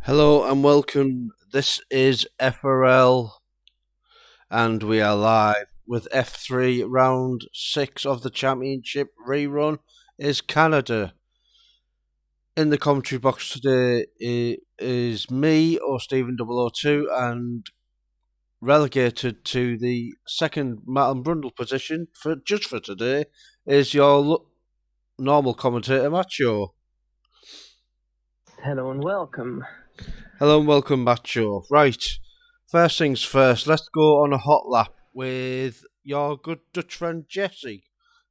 Hello and welcome. This is FRL and we are live with F3 round 6 of the championship rerun is Canada. In the commentary box today is me or Stephen002 and relegated to the second Matt and Brundle position for today is your normal commentator Macho. Hello and welcome. Hello and welcome, Macho. Right, first things first, let's go on a hot lap with your good Dutch friend Jesse,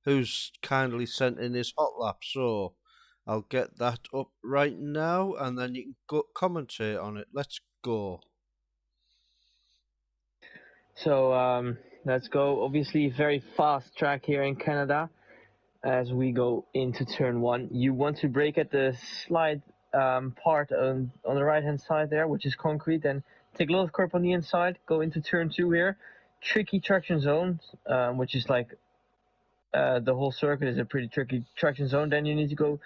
who's kindly sent in his hot lap. So I'll get that up right now and then you can go commentate on it. Let's go. So let's go. Obviously, very fast track here in Canada as we go into turn one. You want to brake at the slide part on the right hand side there, which is concrete, and take a lot of curb on the inside. Go into turn two here. Tricky traction zone, which is like the whole circuit is a pretty tricky traction zone. Then you need to go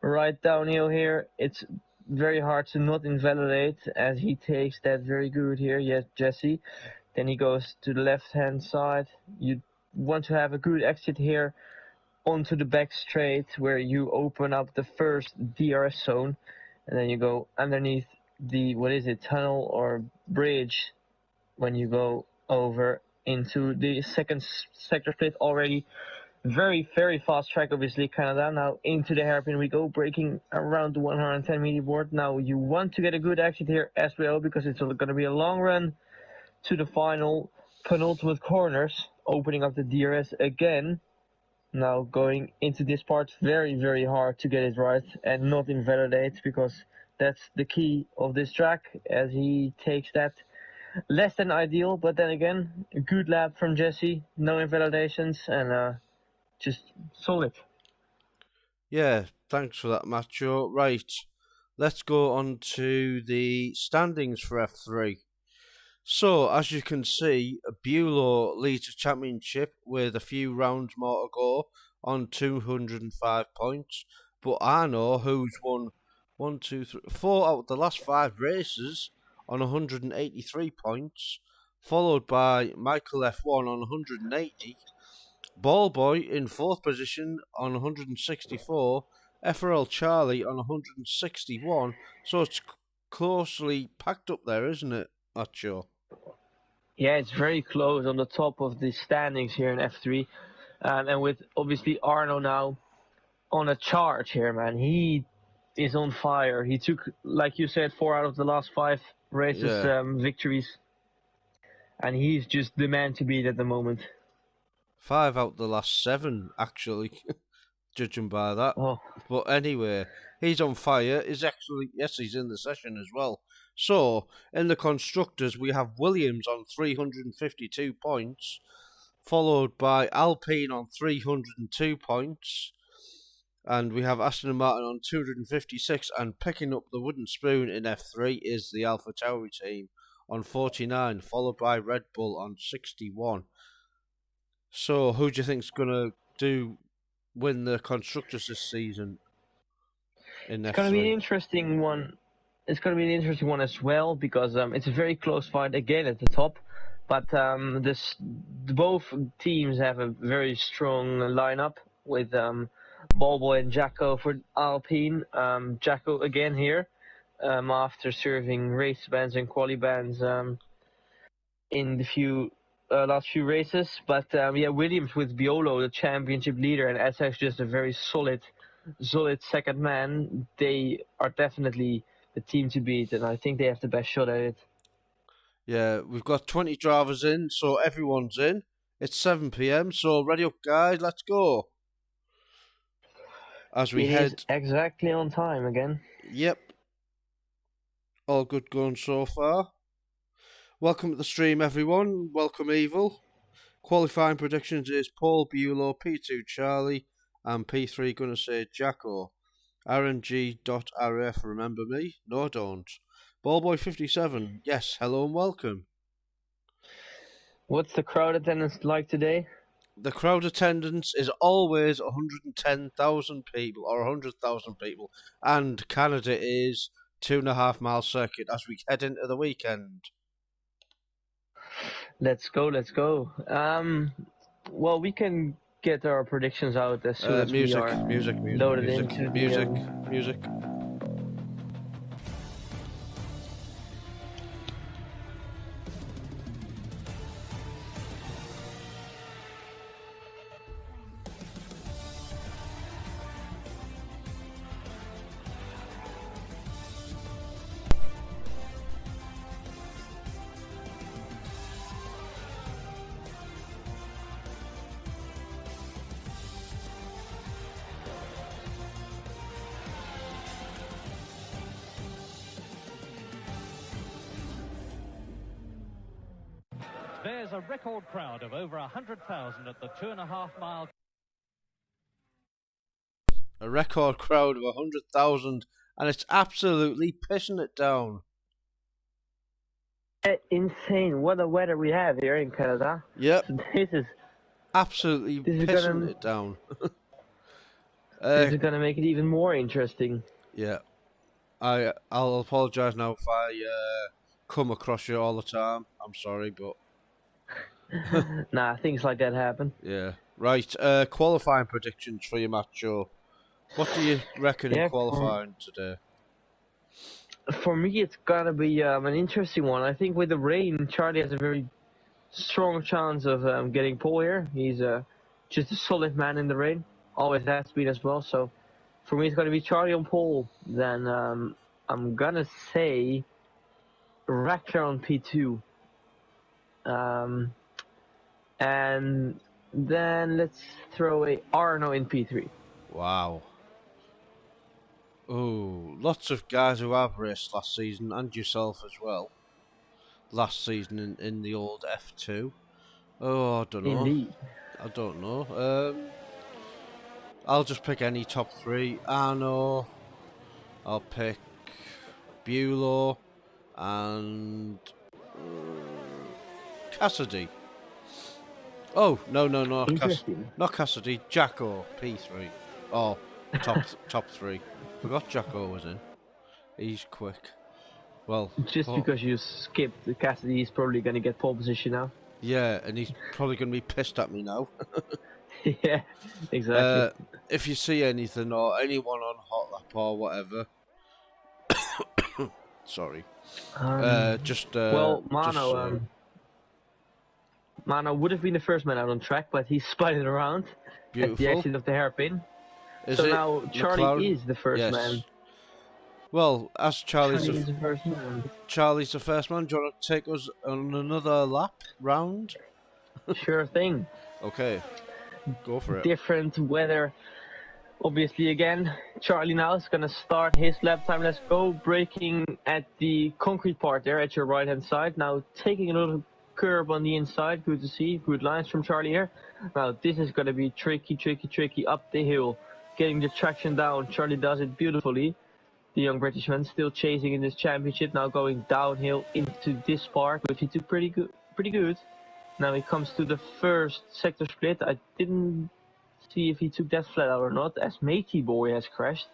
right downhill here. It's very hard to not invalidate as he takes that very good here. Yes, Jesse. Then he goes to the left hand side. You want to have a good exit here onto the back straight where you open up the first DRS zone, and then you go underneath the tunnel or bridge when you go over into the second sector split already. Very fast track, obviously, Canada. Now into the hairpin we go, braking around the 110 meter board. Now you want to get a good exit here as well because it's going to be a long run to the final penultimate corners, opening up the DRS again. Now going into this part, very hard to get it right and not invalidate, because that's the key of this track as he takes that. Less than ideal, but then again, a good lap from Jesse, no invalidations, and just solid. Yeah, thanks for that, Macho. Right, let's go on to the standings for F3. So, as you can see, Bulow leads the championship with a few rounds more to go on 205 points. But Arno, who's won 4 out of the last 5 races on 183 points, followed by Michael F1 on 180, Ballboy in 4th position on 164, FRL Charlie on 161. So it's closely packed up there, isn't it, Acho? Yeah, it's very close on the top of the standings here in F3. And with obviously Arno now on a charge here, man. He is on fire. He took, like you said, 4 out of the last 5 races victories. And he's just the man to beat at the moment. 5 out the last 7, actually, judging by that. Oh. But anyway, he's on fire. He's in the session as well. So, in the constructors, we have Williams on 352 points, followed by Alpine on 302 points, and we have Aston Martin on 256, and picking up the wooden spoon in F3 is the AlphaTauri team on 49, followed by Red Bull on 61. So, who do you think's going to win the constructors this season in F3? It's going to be an interesting one. It's going to be an interesting one as well, because it's a very close fight again at the top. But both teams have a very strong lineup with Ballboy and Jacko for Alpine. Jacko again here after serving race bans and quali bans in the last few races. But yeah, Williams with Biolo, the championship leader, and SX just a very solid second man. They are definitely the team to beat, and I think they have the best shot at it. Yeah, we've got 20 drivers in, so everyone's in. It's 7 p.m, so ready up, guys, let's go. As we head. Is exactly on time again. Yep. All good going so far. Welcome to the stream, everyone. Welcome, Evil. Qualifying predictions is Paul Bulow, P2 Charlie, and P3 gonna say Jacko. RNG.RF, remember me? No, don't. Ballboy57, yes, hello and welcome. What's the crowd attendance like today? The crowd attendance is always 110,000 people or 100,000 people, and Canada is 2.5 mile circuit as we head into the weekend. Let's go, let's go. Well, we can get our predictions out as soon as we are loaded into the music. There's a record crowd of over 100,000 at the 2.5 mile. A record crowd of 100,000, and it's absolutely pissing it down. Insane! What a weather we have here in Canada. Yep. This is absolutely pissing it down. This is gonna make it even more interesting. Yeah. I'll apologise now if I come across you all the time. I'm sorry, but nah, things like that happen. Yeah. Right. Qualifying predictions for your match, Joe. What do you reckon in qualifying today? For me, it's gotta be an interesting one. I think with the rain, Charlie has a very strong chance of getting pole here. He's just a solid man in the rain. Always has been as well. So for me, it's gonna be Charlie on pole. Then I'm gonna say Rackler on P2. And then let's throw a Arno in P3. Wow. Oh, lots of guys who have raced last season, and yourself as well. Last season in the old F2. Oh, I don't know. Indeed. I don't know. I'll just pick any top three. Arno. I'll pick Bulow and Cassidy. Oh, no, not Cassidy. Jacko, P3. Oh, top three. Forgot Jacko was in. He's quick. Well, just because you skipped Cassidy, he's probably going to get pole position now. Yeah, and he's probably going to be pissed at me now. Yeah, exactly. If you see anything or anyone on Hot Lap or whatever, sorry. Well, Mano would have been the first man out on track, but he spun it around at the exit of the hairpin. So now Charlie is the first man. Well, as Charlie's the first man. Charlie's the first man. Do you want to take us on another round? Sure thing. Okay, go for it. Different weather. Obviously, again, Charlie now is going to start his lap time. Let's go. Braking at the concrete part there at your right-hand side. Now taking a little curve on the inside. Good to see. Good lines from Charlie here. Now this is going to be tricky up the hill. Getting the traction down. Charlie does it beautifully. The young Britishman still chasing in this championship. Now going downhill into this part, which he took pretty good. Now he comes to the first sector split. I didn't see if he took that flat out or not, as Matey Boy has crashed.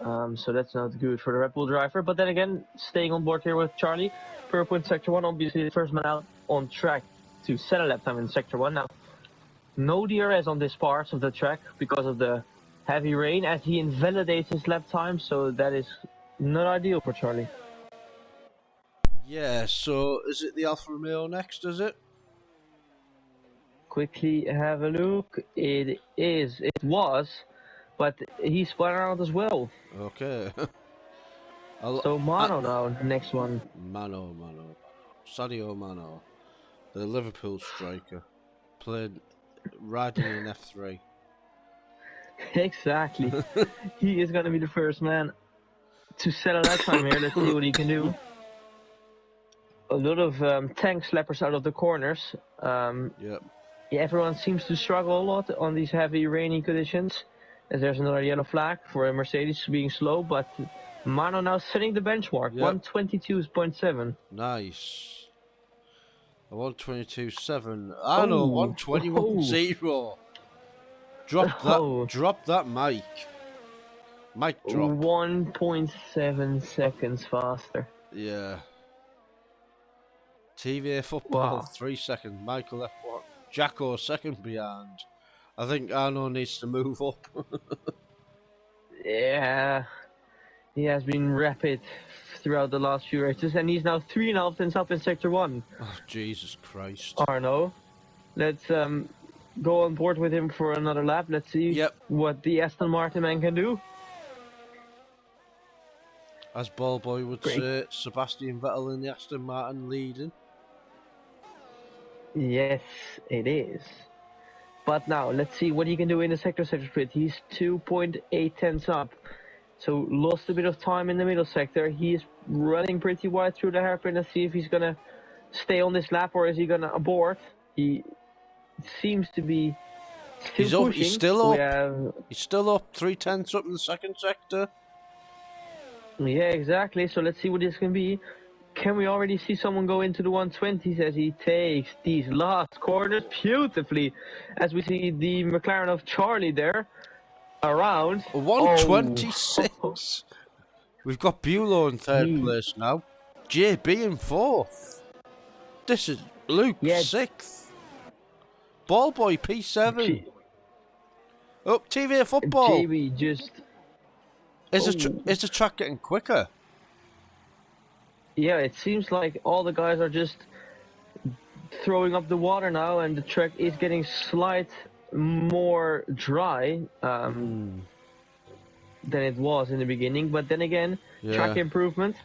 So that's not good for the Red Bull driver. But then again, staying on board here with Charlie. Purple in Sector 1, obviously the first man out on track to set a lap time in Sector 1. Now, no DRS on this part of the track because of the heavy rain, as he invalidates his lap time, so that is not ideal for Charlie. Yeah, so is it the Alfa Romeo next, is it? Quickly have a look. It was, but he spun around as well. Okay. So Mano now, next one. Mano. Sadio Mano. The Liverpool striker. Riding in F3. Exactly. He is going to be the first man to settle that time here. Let's see what he can do. A lot of tank slappers out of the corners. Yep. Yeah, everyone seems to struggle a lot on these heavy rainy conditions. As there's another yellow flag for a Mercedes being slow, but Mano now setting the benchmark. Yep. 122.7. Nice. 122.7. I know, 121.0. Drop that mic. Mic drop. 1.7 seconds faster. Yeah. TVA football, Wow. 3 seconds. Michael F1. Jacko, second behind. I think Arno needs to move up. Yeah. He has been rapid throughout the last few races, and he's now 3.5 tenths up in Sector 1. Oh, Jesus Christ. Arno, let's go on board with him for another lap. Let's see what the Aston Martin man can do. As Ballboy would Great. say, Sebastian Vettel in the Aston Martin leading. Yes, it is. But now, let's see what he can do in the sector split. He's 2.8 tenths up. So lost a bit of time in the middle sector. He's running pretty wide through the hairpin. Let's see if he's gonna stay on this lap or is he gonna abort. He seems to be still pushing. He's still up. He's still up. 3 tenths up in the second sector. Yeah, exactly. So let's see what this can be. Can we already see someone go into the 120s as he takes these last corners beautifully? As we see the McLaren of Charlie there. Around 126. Oh. We've got Bulow in third place now. JB in fourth. This is Luke sixth. Ballboy P7. TVA football. JB just. Is the track getting quicker? Yeah, it seems like all the guys are just throwing up the water now, and the track is getting slight more dry than it was in the beginning. But then again, track improvement.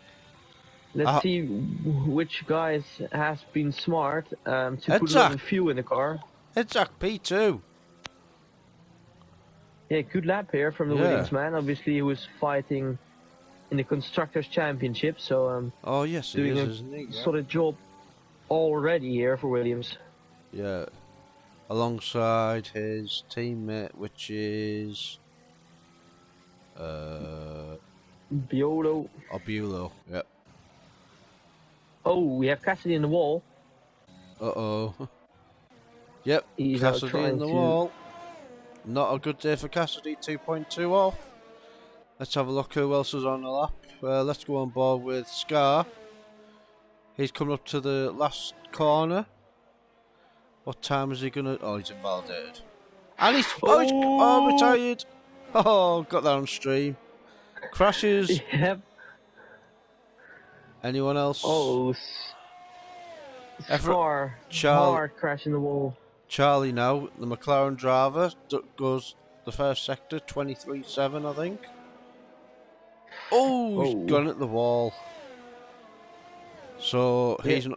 Let's see which guys has been smart to put a little fuel in the car. Itzhak P2. Yeah, good lap here from the Williams man. Obviously, he was fighting in the Constructors' Championship, so doing a solid job already here for Williams. Yeah. Alongside his teammate, which is Bulow. Oh, Bulow, yep. Oh, we have Cassidy in the wall. Yep, he's Cassidy in the wall. Not a good day for Cassidy, 2.2 off. Let's have a look who else is on the lap. Let's go on board with Scar. He's coming up to the last corner. What time is he gonna? Oh, he's invalidated. And he's retired. Oh, got that on stream. Crashes. Yep. Anyone else? Oh, Scar. Hard crash in the wall. Charlie now, the McLaren driver, goes the first sector, 23.7, I think. Oh, he's gone at the wall. So he's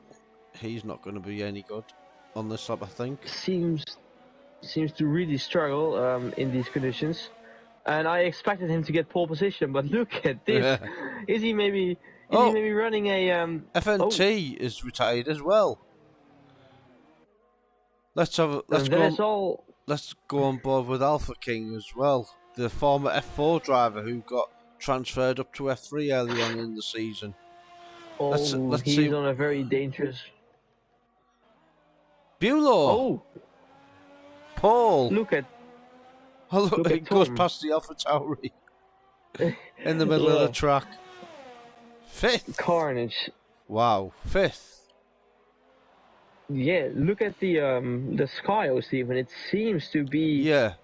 not going to be any good on this lap, I think. Seems to really struggle in these conditions, and I expected him to get pole position, but look at this. Yeah. Is he maybe running a FNT is retired as well. Let's go on board with Alpha King as well, the former F4 driver who got transferred up to F3 early on in the season. Let's he's see. On a very dangerous. Bulow. Oh, Paul. Look at it goes past the Alpha Tauri in the middle of the track. Fifth. Carnage. Wow, fifth. Yeah, look at the Skyo, Stephen. It seems to be. Yeah.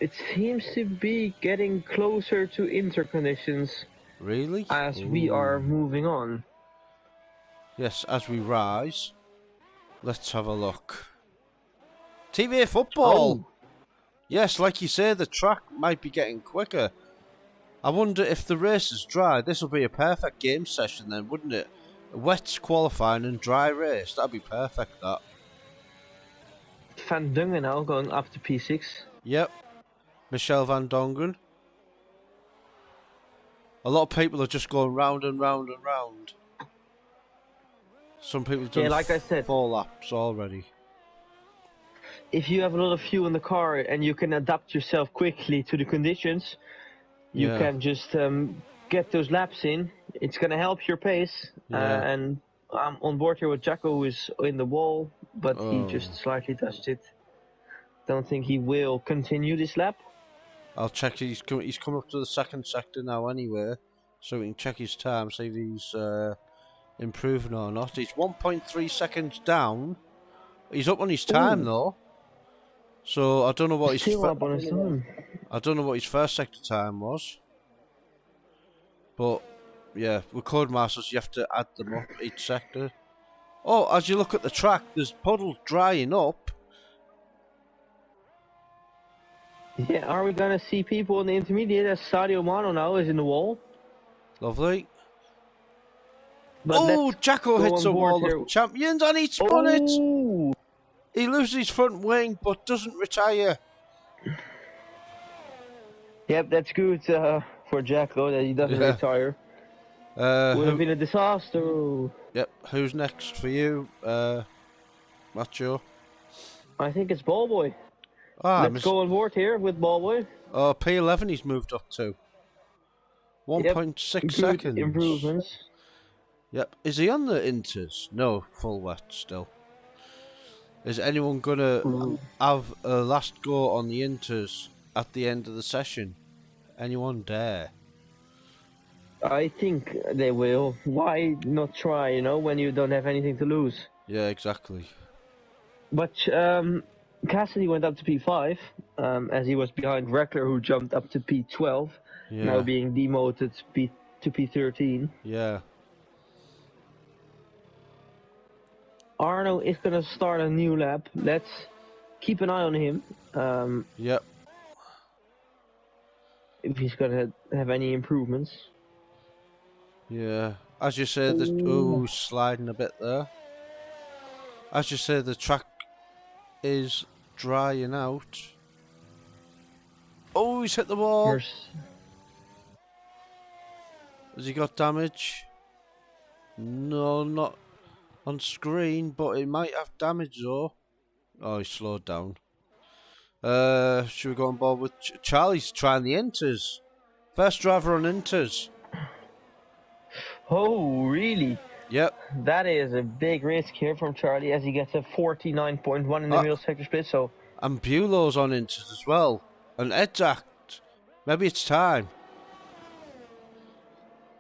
It seems to be getting closer to interconditions. Really? As we are moving on. Yes, as we rise. Let's have a look. TVA football. Yes, like you say, the track might be getting quicker. I wonder if the race is dry. This will be a perfect game session then, wouldn't it? A wet qualifying and dry race. That'd be perfect, that. Van Dongen now going up to P6. Yep. Michel Van Dongen. A lot of people are just going round and round and round. Some people have done like I said, 4 laps already. If you have a lot of fuel in the car and you can adapt yourself quickly to the conditions, you can just get those laps in. It's going to help your pace. And I'm on board here with Jacko, who is in the wall, but he just slightly touched it. Don't think he will continue this lap. I'll check. He's come up to the second sector now anyway, so we can check his time, see if he's improving or not. He's 1.3 seconds down. He's up on his time though, so I don't know what his Still up on his time. I don't know what his first sector time was, but yeah, with Codemasters you have to add them up each sector. Oh, as you look at the track, there's puddles drying up. Yeah, are we gonna see people in the intermediate as Sadio Mano now is in the wall? Lovely. But Oh, Jacko go hits on a board wall here. of champions and he spun it. Oh, He loses his front wing but doesn't retire. yep, that's good for Jacko that he doesn't Yeah. retire. Would have been a disaster. Yep, who's next for you, Macho? I think it's Ballboy. Ah, Let's go on board here with Ballboy. Oh, P11 he's moved up to. 1.6 Good seconds. improvements. Yep. Is he on the Inters? No, full wet still. Is anyone gonna have a last go on the Inters at the end of the session? Anyone dare? I think they will. Why not try, you know, when you don't have anything to lose? Yeah, exactly. But Cassidy went up to P5, as he was behind Reckler, who jumped up to P12, Yeah. now being demoted to P13. Yeah. Arno is going to start a new lap. Let's keep an eye on him. Yep. If he's going to have any improvements. Yeah. As you say, the sliding a bit there. As you say, the track is drying out. Oh, he's hit the wall. Has he got damage? No, not on screen, but he might have damage though. Oh, he slowed down. Should we go on board with Charlie's trying the Inters? First driver on Inters. Oh, really? Yep. That is a big risk here from Charlie as he gets a 49.1 in the middle sector split. So. And Bulow's on Inters as well. And Exact. Maybe it's time.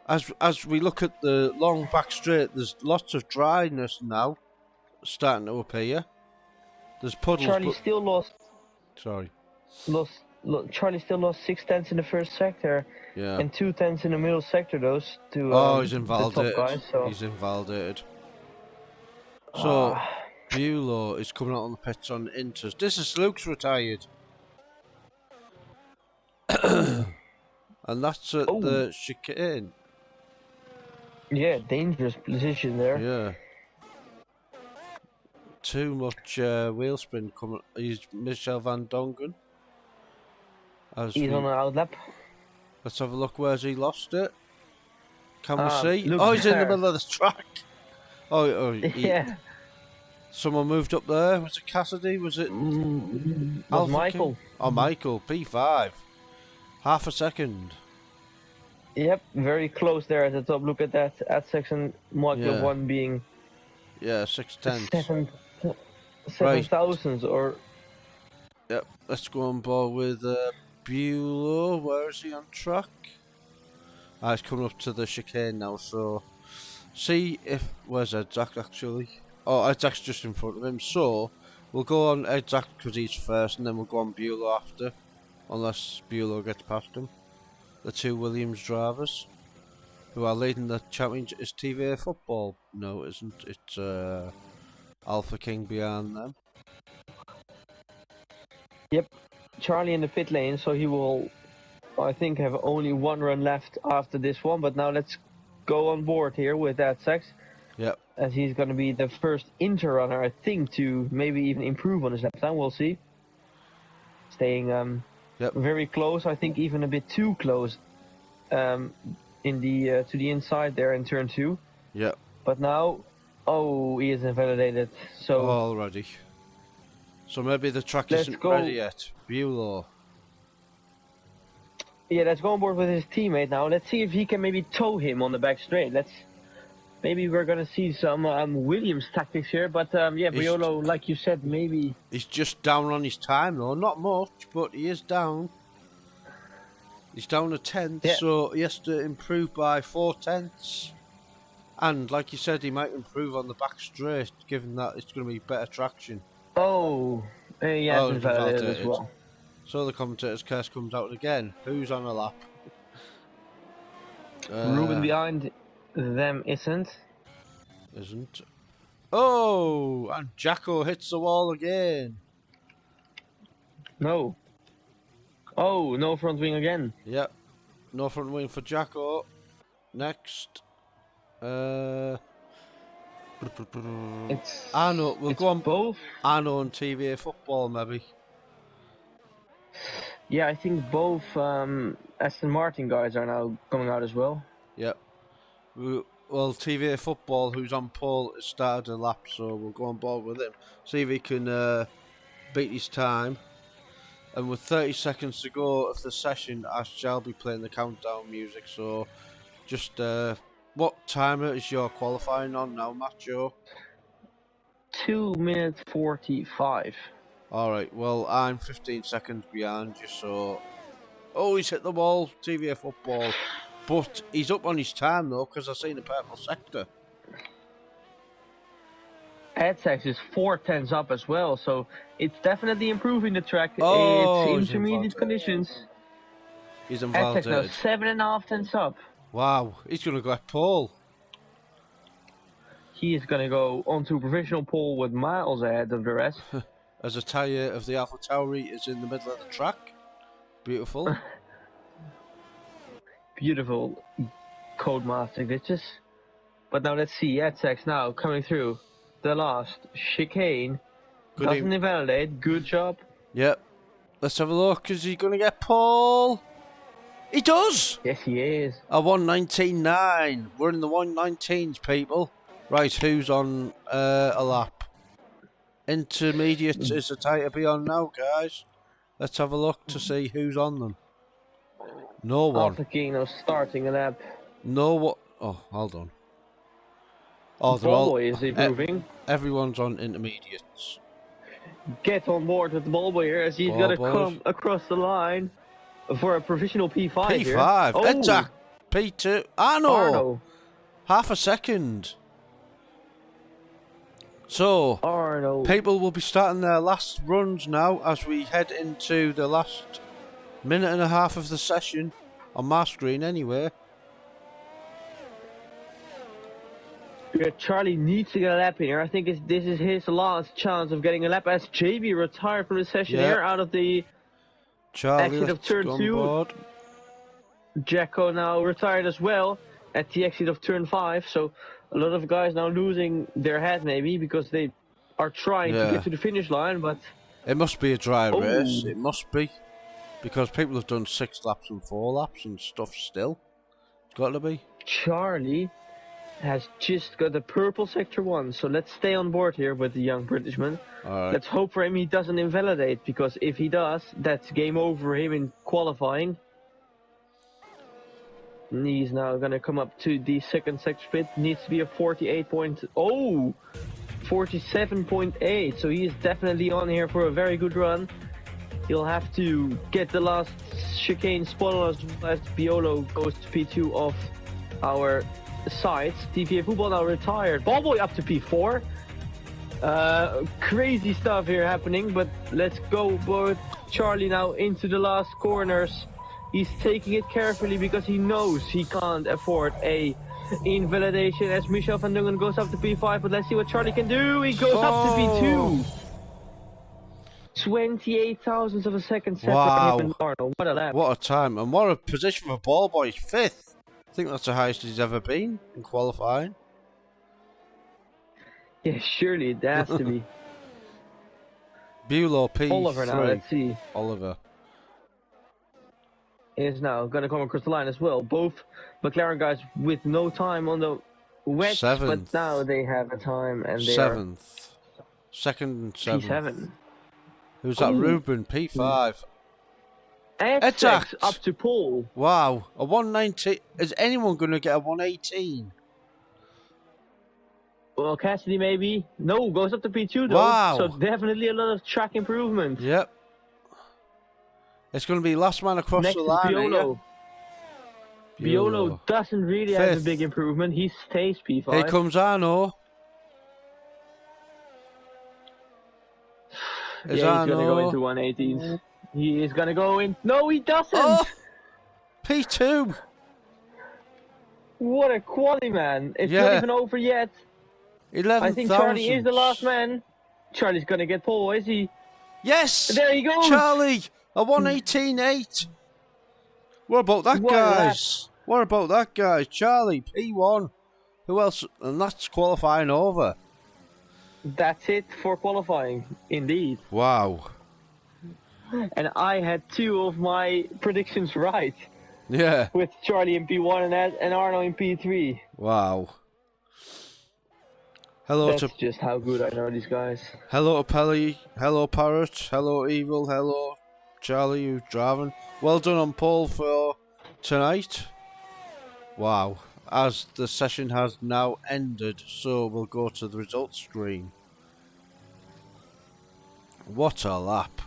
As we look at the long back straight, there's lots of dryness now starting to appear. There's puddles. Charlie still lost. Sorry. Charlie still lost 6/10 in the first sector. Yeah. And 2/10 in the middle sector. Those two. He's invalidated. The top guys, so. He's invalidated. So Bulow is coming out on the pits on Inters. This is Luke's retired. And that's at the chicane. Yeah, dangerous position there. Yeah. Too much wheel spin coming. He's Michel Van Dongen. He's on an outlap. Let's have a look. Where's he lost it? Can we see? Look He's in the there. middle of the track. Yeah. Someone moved up there. Was it Cassidy? Was it Was Michael? King? Oh, Michael. P5. Half a second. Yep, very close there at the top. Look at that. At section Michael 1 being 6/10. 7,000 or. Yep. Let's go on board with Bulow. Where is he on track? He's coming up to the chicane now, so see if where's Exact actually? Oh, Exact's just in front of him, so we'll go on Exact because he's first, and then we'll go on Bulow after, unless Bulow gets past him. The two Williams drivers who are leading the championship. Is TVA football? No, it isn't. It's Alpha King behind them. Yep, Charlie in the pit lane, so he will, I think, have only one run left after this one. But now let's go on board here with that Sex. Yep. As he's going to be the first inter runner, I think, to maybe even improve on his lap time. We'll see. Staying very close. I think even a bit too close. In the to the inside there in turn 2. Yep. But now, he is invalidated. So already. So maybe the track isn't ready yet. Bulow. Yeah, let's go on board with his teammate now. Let's see if he can maybe tow him on the back straight. Maybe we're gonna see some Williams tactics here, but Briolo, like you said, maybe he's just down on his time though. Not much, but he is down. He's down a tenth, Yeah. so he has to improve by 4/10. And like you said, he might improve on the back straight, given that it's going to be better traction. Oh, he has Oh, it's invalidated as invalidated. well. So the commentator's curse comes out again. Who's on a lap? Ruben behind them isn't. Isn't. Oh, and Jacko hits the wall again. No. Oh, no front wing again. Yep. No front wing for Jacko. Next. It's Arno, we'll it's go on both. Arno and TVA football maybe. Yeah, I think both Aston Martin guys are now coming out as well. Yep. Well, TVA football, who's on pole, has started a lap, so we'll go on board with him. See if he can beat his time. And with 30 seconds to go of the session, I shall be playing the countdown music. So, just what timer is your qualifying on now, Macho? 2 minutes 45. Alright, well, I'm 15 seconds behind you, so... Oh, he's hit the wall, TVA football. But he's up on his time, though, because I've seen the purple sector. Edsex is 4/10 up as well, so it's definitely improving the track. Oh, It's he's intermediate invalidated. conditions. He's Edsex now invalidated. 7.5 tenths up. Wow, he's going to go at pole. He is gonna go onto provisional pole with miles ahead of the rest. As a tyre of the Alpha Tauri is in the middle of the track. Beautiful. Beautiful Codemaster glitches. But now let's see, Edsex now coming through the last chicane. Good Doesn't invalidate, good job. Yep. Let's have a look. Is he going to get pole? He does! Yes, he is. A 1:19.9. We're in the 1:19s, people. Right, who's on a lap? Intermediate is the tyre to be on now, guys. Let's have a look to see who's on them. No one. Alpha Kino starting a lap. No one. Oh, hold on. Oh, they're all. Ballboy is improving. Everyone's on intermediates. Get on board with the Ballboy here as he's gonna come across the line for a provisional P5 here. P5. Oh, Attack. P2. Arno. Half a second. So, Arno. people will be starting their last runs now as we head into the last minute and a half of the session on my screen anyway. Yeah, Charlie needs to get a lap in here. I think this is his last chance of getting a lap as JB retired from the session here out of the Charlie, exit of turn 2. Jacko now retired as well at the exit of turn 5. So a lot of guys now losing their head maybe because they are trying to get to the finish line, but it must be a dry race. It must be, because people have done 6 laps and 4 laps and stuff still. It's got to be. Charlie has just got the purple sector 1, so let's stay on board here with the young Britishman. All right. Let's hope for him he doesn't invalidate, because if he does, that's game over for him in qualifying. And he's now gonna come up to the second sector split. Needs to be a 47.8, so he is definitely on here for a very good run. He'll have to get the last chicane spot on as Biolo goes to P2 of our sides. TVA Football now retired. Ballboy up to P4. Crazy stuff here happening, but let's go with Charlie now into the last corners. He's taking it carefully because he knows he can't afford a invalidation as Michel van Dungen goes up to P5, but let's see what Charlie can do. He goes up to P2. 28 thousandths of a second separate him and Arnold. What a lap. What a time, and what a position for Ballboy. 5th. I think that's the highest he's ever been in qualifying. Yeah, surely it has to be. Bulow P3. Oliver now, let's see. Oliver is now going to come across the line as well. Both McLaren guys with no time on the wet, but now they have a time and they 7th. Second and 7th. P7. Who's that? Ruben, P5. Edsex up to pole. Wow, a 190. Is anyone going to get a 118? Well, Cassidy maybe. No, goes up to P2 though. Wow. So definitely a lot of track improvement. Yep. It's going to be last man across Next the is line Biolo. here. Biolo doesn't really have a Fifth. big improvement. He stays P5. Here comes Arno. Is yeah, he's gonna go Arno? into 118s. He is gonna go in. No, he doesn't. Oh! P2. What a quality, man! It's Yeah. not even over yet. 11,000. I think Charlie is the last man. Charlie's gonna get pole, is he? Yes! There he goes! Charlie! A 118.8. What about that, What a lap. guys? What about that, guys? Charlie, P1. Who else? And that's qualifying over. That's it for qualifying, indeed. Wow. And I had 2 of my predictions right. Yeah. With Charlie in P1 and Arno in P3. Wow. Hello That's to just how good I know these guys. hello to Pelly, hello Parrot, hello Evil, hello Charlie who's driving. Well done on pole for tonight. Wow. As the session has now ended, so we'll go to the results screen. What a lap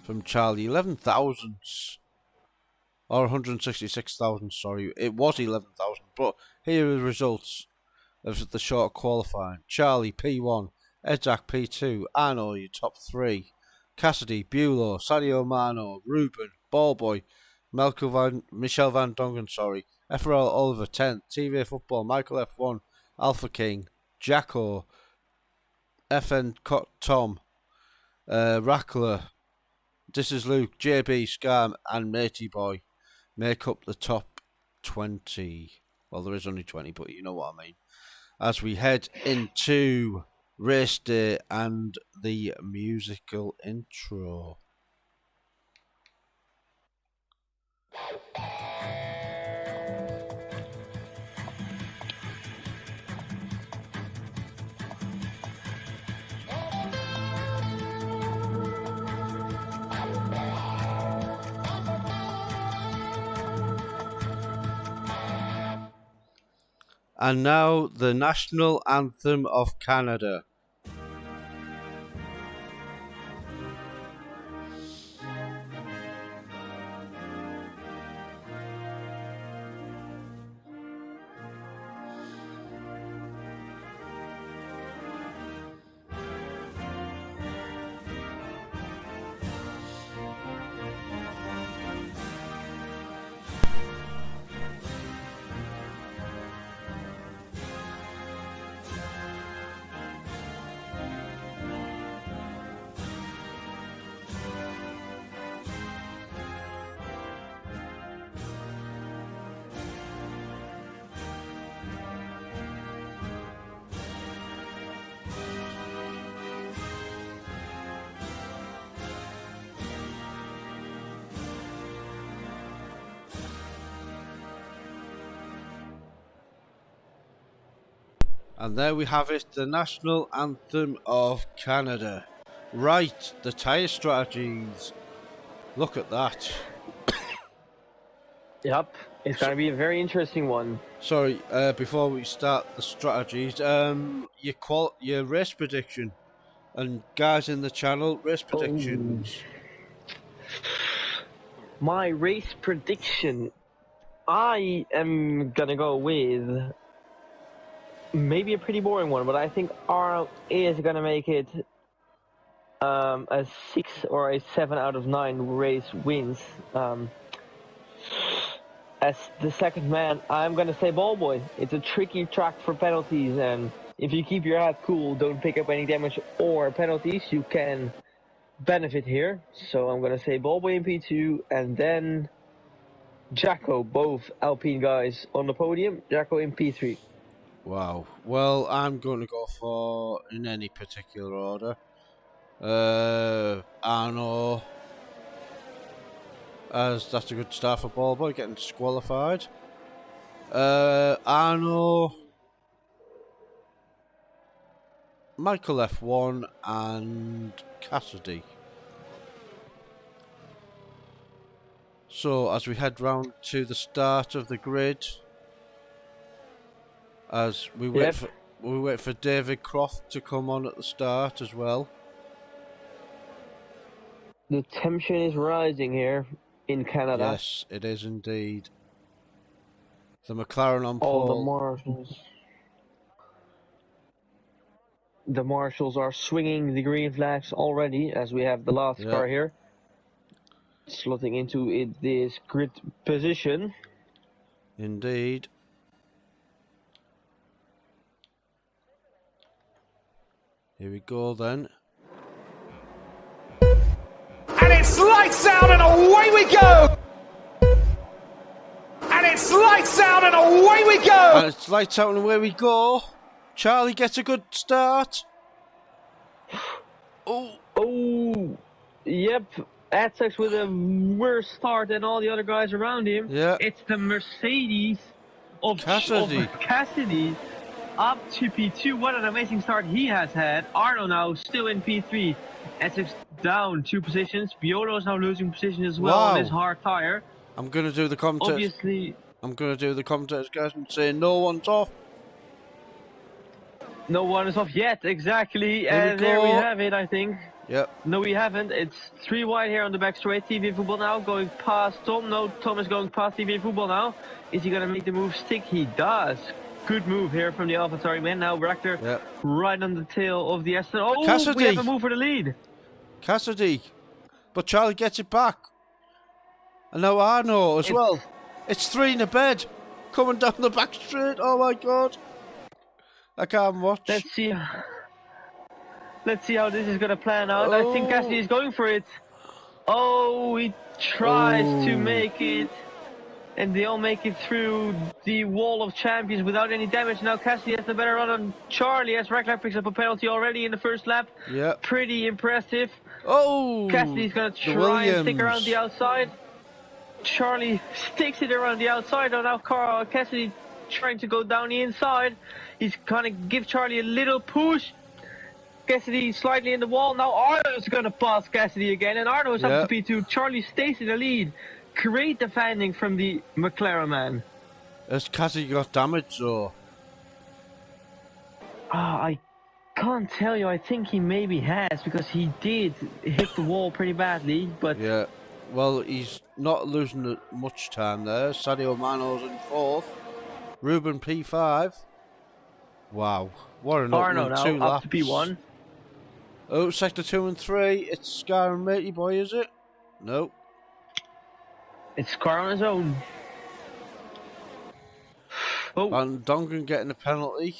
from Charlie. 11,000 or 166,000, sorry. It was 11,000, but here are the results of the short qualifying. Charlie P1, Edzak P2, Arno your top 3, Cassidy, Bulow, Sadio Mano, Ruben, Ballboy, Michel Van Dongen, sorry, FRL Oliver 10th, TV Football, Michael F1, Alpha King, Jacko, FN Tom, Rackler, This is Luke, JB, Scam, and Matey Boy make up the top 20. Well, there is only 20, but you know what I mean. As we head into race day and the musical intro. And now the national anthem of Canada. And there we have it, the national anthem of Canada. Right, the tyre strategies. Look at that. Yep, it's gonna be a very interesting one. Sorry, before we start the strategies, your race prediction. And guys in the channel, race predictions. My race prediction. I am gonna go with maybe a pretty boring one, but I think Arno is gonna make it a 6 or a 7 out of 9 race wins. As the second man, I'm gonna say Ballboy. It's a tricky track for penalties, and if you keep your head cool, don't pick up any damage or penalties, you can benefit here. So I'm gonna say Ballboy in P2, and then Jacko, both Alpine guys on the podium. Jacko in P3. Wow. Well, I'm going to go for, in any particular order, Arno, as that's a good start for Ballboy, getting disqualified. Arno, Michael F1, and Cassidy. So, as we head round to the start of the grid, as we wait for David Croft to come on at the start as well. The tension is rising here in Canada. Yes, it is indeed. The McLaren on All the pole. marshals. The marshals are swinging the green flags already, as we have the last car here. Slotting into this grid position. Indeed. Here we go then. And it's lights out and away we go! And it's lights out and away we go! And it's lights out and away we go. Charlie gets a good start. Oh, yep. Atsucks with a worse start than all the other guys around him. Yeah. It's the Mercedes of Cassidy up to P2. What an amazing start he has had. Arno now still in P3. Atsucks down 2 positions. Biolo is now losing position as well on his hard tire. I'm going to do the commentators. Obviously. I'm going to do the commentators, guys, and say no one's off. No one is off yet, exactly. And there we have it, I think. Yep. No, we haven't. It's 3 wide here on the back straight. TV Football now going past Tom. No, Tom is going past TV Football now. Is he going to make the move stick? He does. Good move here from the AlphaTauri man. Now Rector right on the tail of the Aston. Oh, Cassidy. We have a move for the lead. Cassidy. But Charlie gets it back. And now Arno as well. It's 3 in the bed. Coming down the back straight. Oh my god. I can't watch. Let's see how this is going to plan out. I think Cassidy is going for it. Oh, he tries to make it. And they all make it through the wall of champions without any damage. Now Cassidy has the better run on Charlie as Rackler picks up a penalty already in the first lap. Yeah. Pretty impressive. Oh! Cassidy's going to try and stick around the outside. Charlie sticks it around the outside. And now Cassidy trying to go down the inside. He's going to give Charlie a little push. Cassidy slightly in the wall. Now Arno's going to pass Cassidy again. And Arno is up to P2. Charlie stays in the lead. Great defending from the McLaren man. Has Cassidy got damage or? I can't tell you. I think he maybe has because he did hit the wall pretty badly. But yeah, well, he's not losing much time there. Sadio Mano's in 4th. Ruben P5. Wow, what an Arno up now 2 laps. Up to P1. Oh, sector 2 and 3. It's Scar and Matey Boy, is it? No. It's Scar on his own. Oh. And Dongan getting a penalty.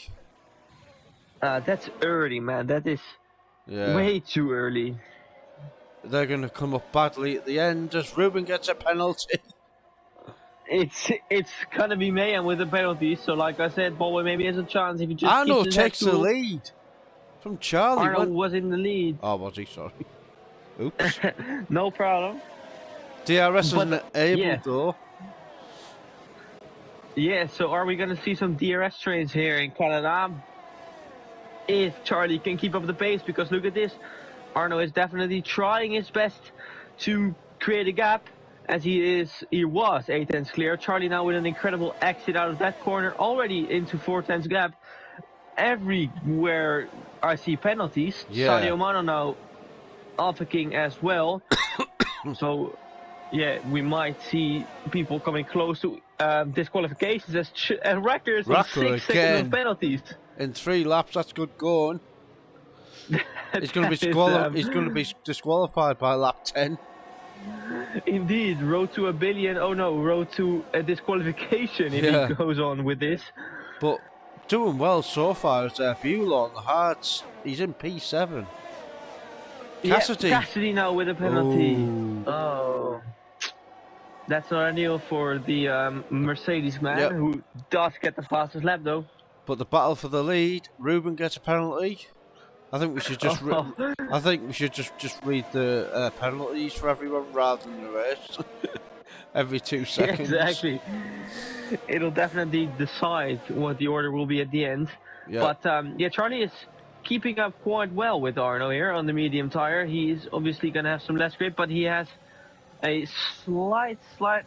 That's early, man. That is way too early. They're going to come up badly at the end as Ruben gets a penalty. It's gonna be mayhem with the penalties. So, like I said, Baldwin maybe has a chance if he just. Arno takes the lead from Charlie. Arno was in the lead. Oh, was he? Sorry. Oops. No problem. DRS isn't able though. Yeah. So, are we gonna see some DRS trains here in Canada? If Charlie can keep up the pace, because look at this, Arno is definitely trying his best to create a gap. As he was 8 tenths clear. Charlie now with an incredible exit out of that corner, already into 4 tenths gap. Everywhere I see penalties. Sadio Mano now Alpha King as well. So, yeah, we might see people coming close to disqualifications as Racker is on 6 seconds of penalties. In 3 laps, that's good going. He's going to be disqualified by lap 10. Indeed, road to a billion. Oh no, road to a disqualification if he goes on with this. But doing well so far is Bueller on the hards. He's in P7. Cassidy. Yeah, Cassidy now with a penalty. Oh. That's not ideal for the Mercedes man, who does get the fastest lap though. But the battle for the lead, Ruben gets a penalty. I think we should just. I think we should just read the penalties for everyone rather than the race. Every 2 seconds. Yeah, exactly. It'll definitely decide what the order will be at the end. Yeah. But Charlie is keeping up quite well with Arno here on the medium tire. He's obviously going to have some less grip, but he has a slight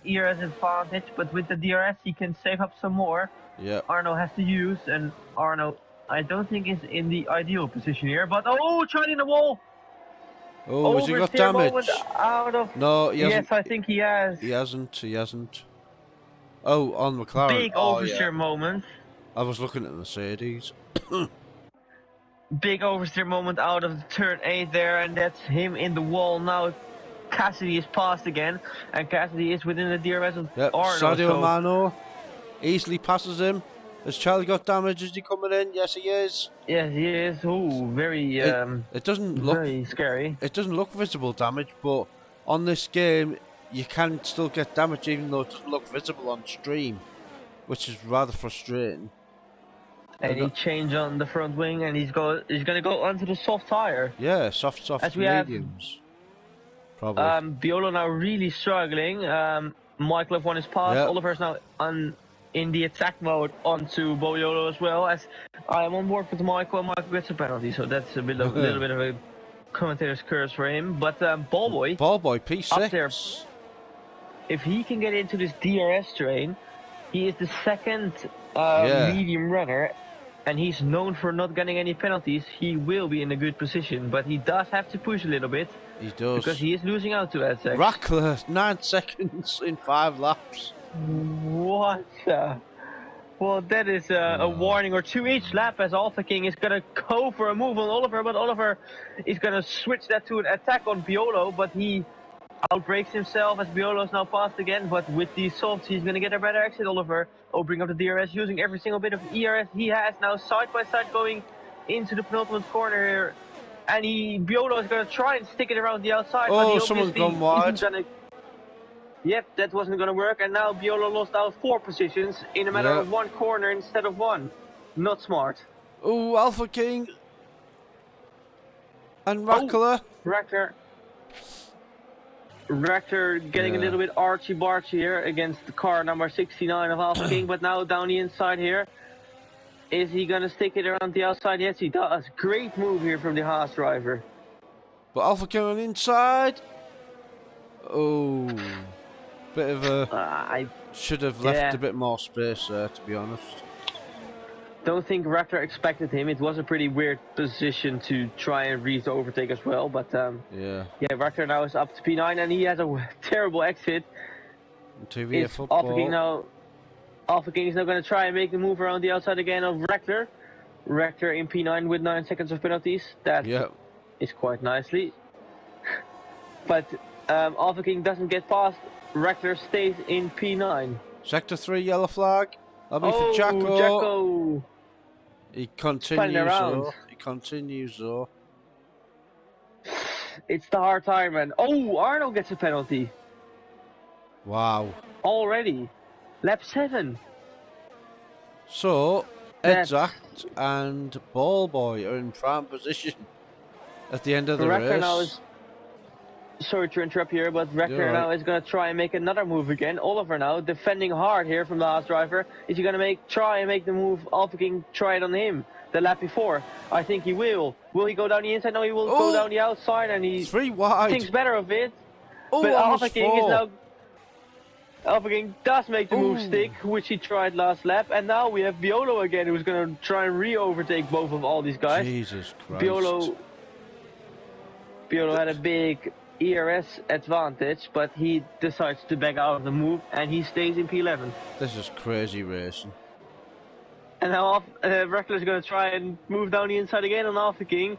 ERS advantage. But with the DRS, he can save up some more. Yeah. Arno has to use, and Arno, I don't think is in the ideal position here, but Charlie in the wall! Oh, has he got Oversteer moment damage? out of... No, he hasn't. Yes, I think he has. He hasn't. Oh, on McLaren. Big Oh, yeah. oversteer moment. I was looking at the Mercedes. Big oversteer moment out of turn 8 there, and that's him in the wall now. Cassidy is passed again, and Cassidy is within the DRS of Yep, Arno. Sadio Mano easily passes him. Has Charlie got damage? Is he coming in? Yes, he is. Yes, he is. Ooh, very It doesn't look very scary. It doesn't look visible damage, but on this game you can still get damage even though it doesn't look visible on stream, which is rather frustrating. And he changed on the front wing, and he's gonna go onto the soft tire. Yeah, soft As we have- mediums. Probably. Biolo now really struggling. Michael F1 is passed. Yep. Oliver's now in the attack mode onto Biolo as well. As I am on board with Michael, and Michael gets a penalty, so that's a little bit of a commentator's curse for him. But Ballboy, Ballboy P6. up there. If he can get into this DRS train, he is the second medium runner, and he's known for not getting any penalties. He will be in a good position, but he does have to push a little bit. He does. Because he is losing out to Edsex. Rackler, 9 seconds in 5 laps. What? Well, that is a warning or two each lap, as Alpha King is going to go for a move on Oliver, but Oliver is going to switch that to an attack on Biolo, but he outbreaks himself as Biolo is now passed again. But with these softs, he's going to get a better exit, Oliver. Oh, bring up the DRS, using every single bit of ERS he has now, side by side, going into the penultimate corner here. And Biolo is going to try and stick it around the outside. Oh, but he someone's gone wide. Yep, that wasn't going to work. And now Biolo lost out 4 positions in a matter of 1 corner instead of 1. Not smart. Oh, Alpha King. And Rackler. Oh, Rector getting a little bit archy-barchy here against the car number 69 of Alpha King. But now down the inside here. Is he going to stick it around the outside? Yes, he does. Great move here from the Haas driver. But Alpha King on the inside. Oh. Bit of a... I should have left a bit more space there, to be honest. Don't think Raptor expected him. It was a pretty weird position to try and reach the overtake as well. But yeah, Raptor now is up to P9 and he has a terrible exit. TV football. Alpha King is now going to try and make the move around the outside again of Rector. Rector in P9 with 9 seconds of penalties. That is quite nicely. But Alpha King doesn't get past. Rector stays in P9. Sector 3 yellow flag. That'll be for Jacko. He continues though. It's the hard time, man. Oh, Arno gets a penalty. Wow. Already. Lap 7. So, Exact and Ballboy are in prime position at the end of the race. Now is, sorry to interrupt here, but Rector now is going to try and make another move again. Oliver now defending hard here from the last driver. Is he going to try and make the move Alpha King tried on him the lap before? I think he will. Will he go down the inside? No, he will go down the outside, and he 3 wide. thinks better of it. Oh, but Alpha King is now... Alpha King does make the move stick, which he tried last lap, and now we have Biolo again, who's going to try and re-overtake both of all these guys. Jesus Christ. Biolo had a big ERS advantage, but he decides to back out of the move, and he stays in P11. This is crazy racing. And now Reckless is going to try and move down the inside again on Alpha King.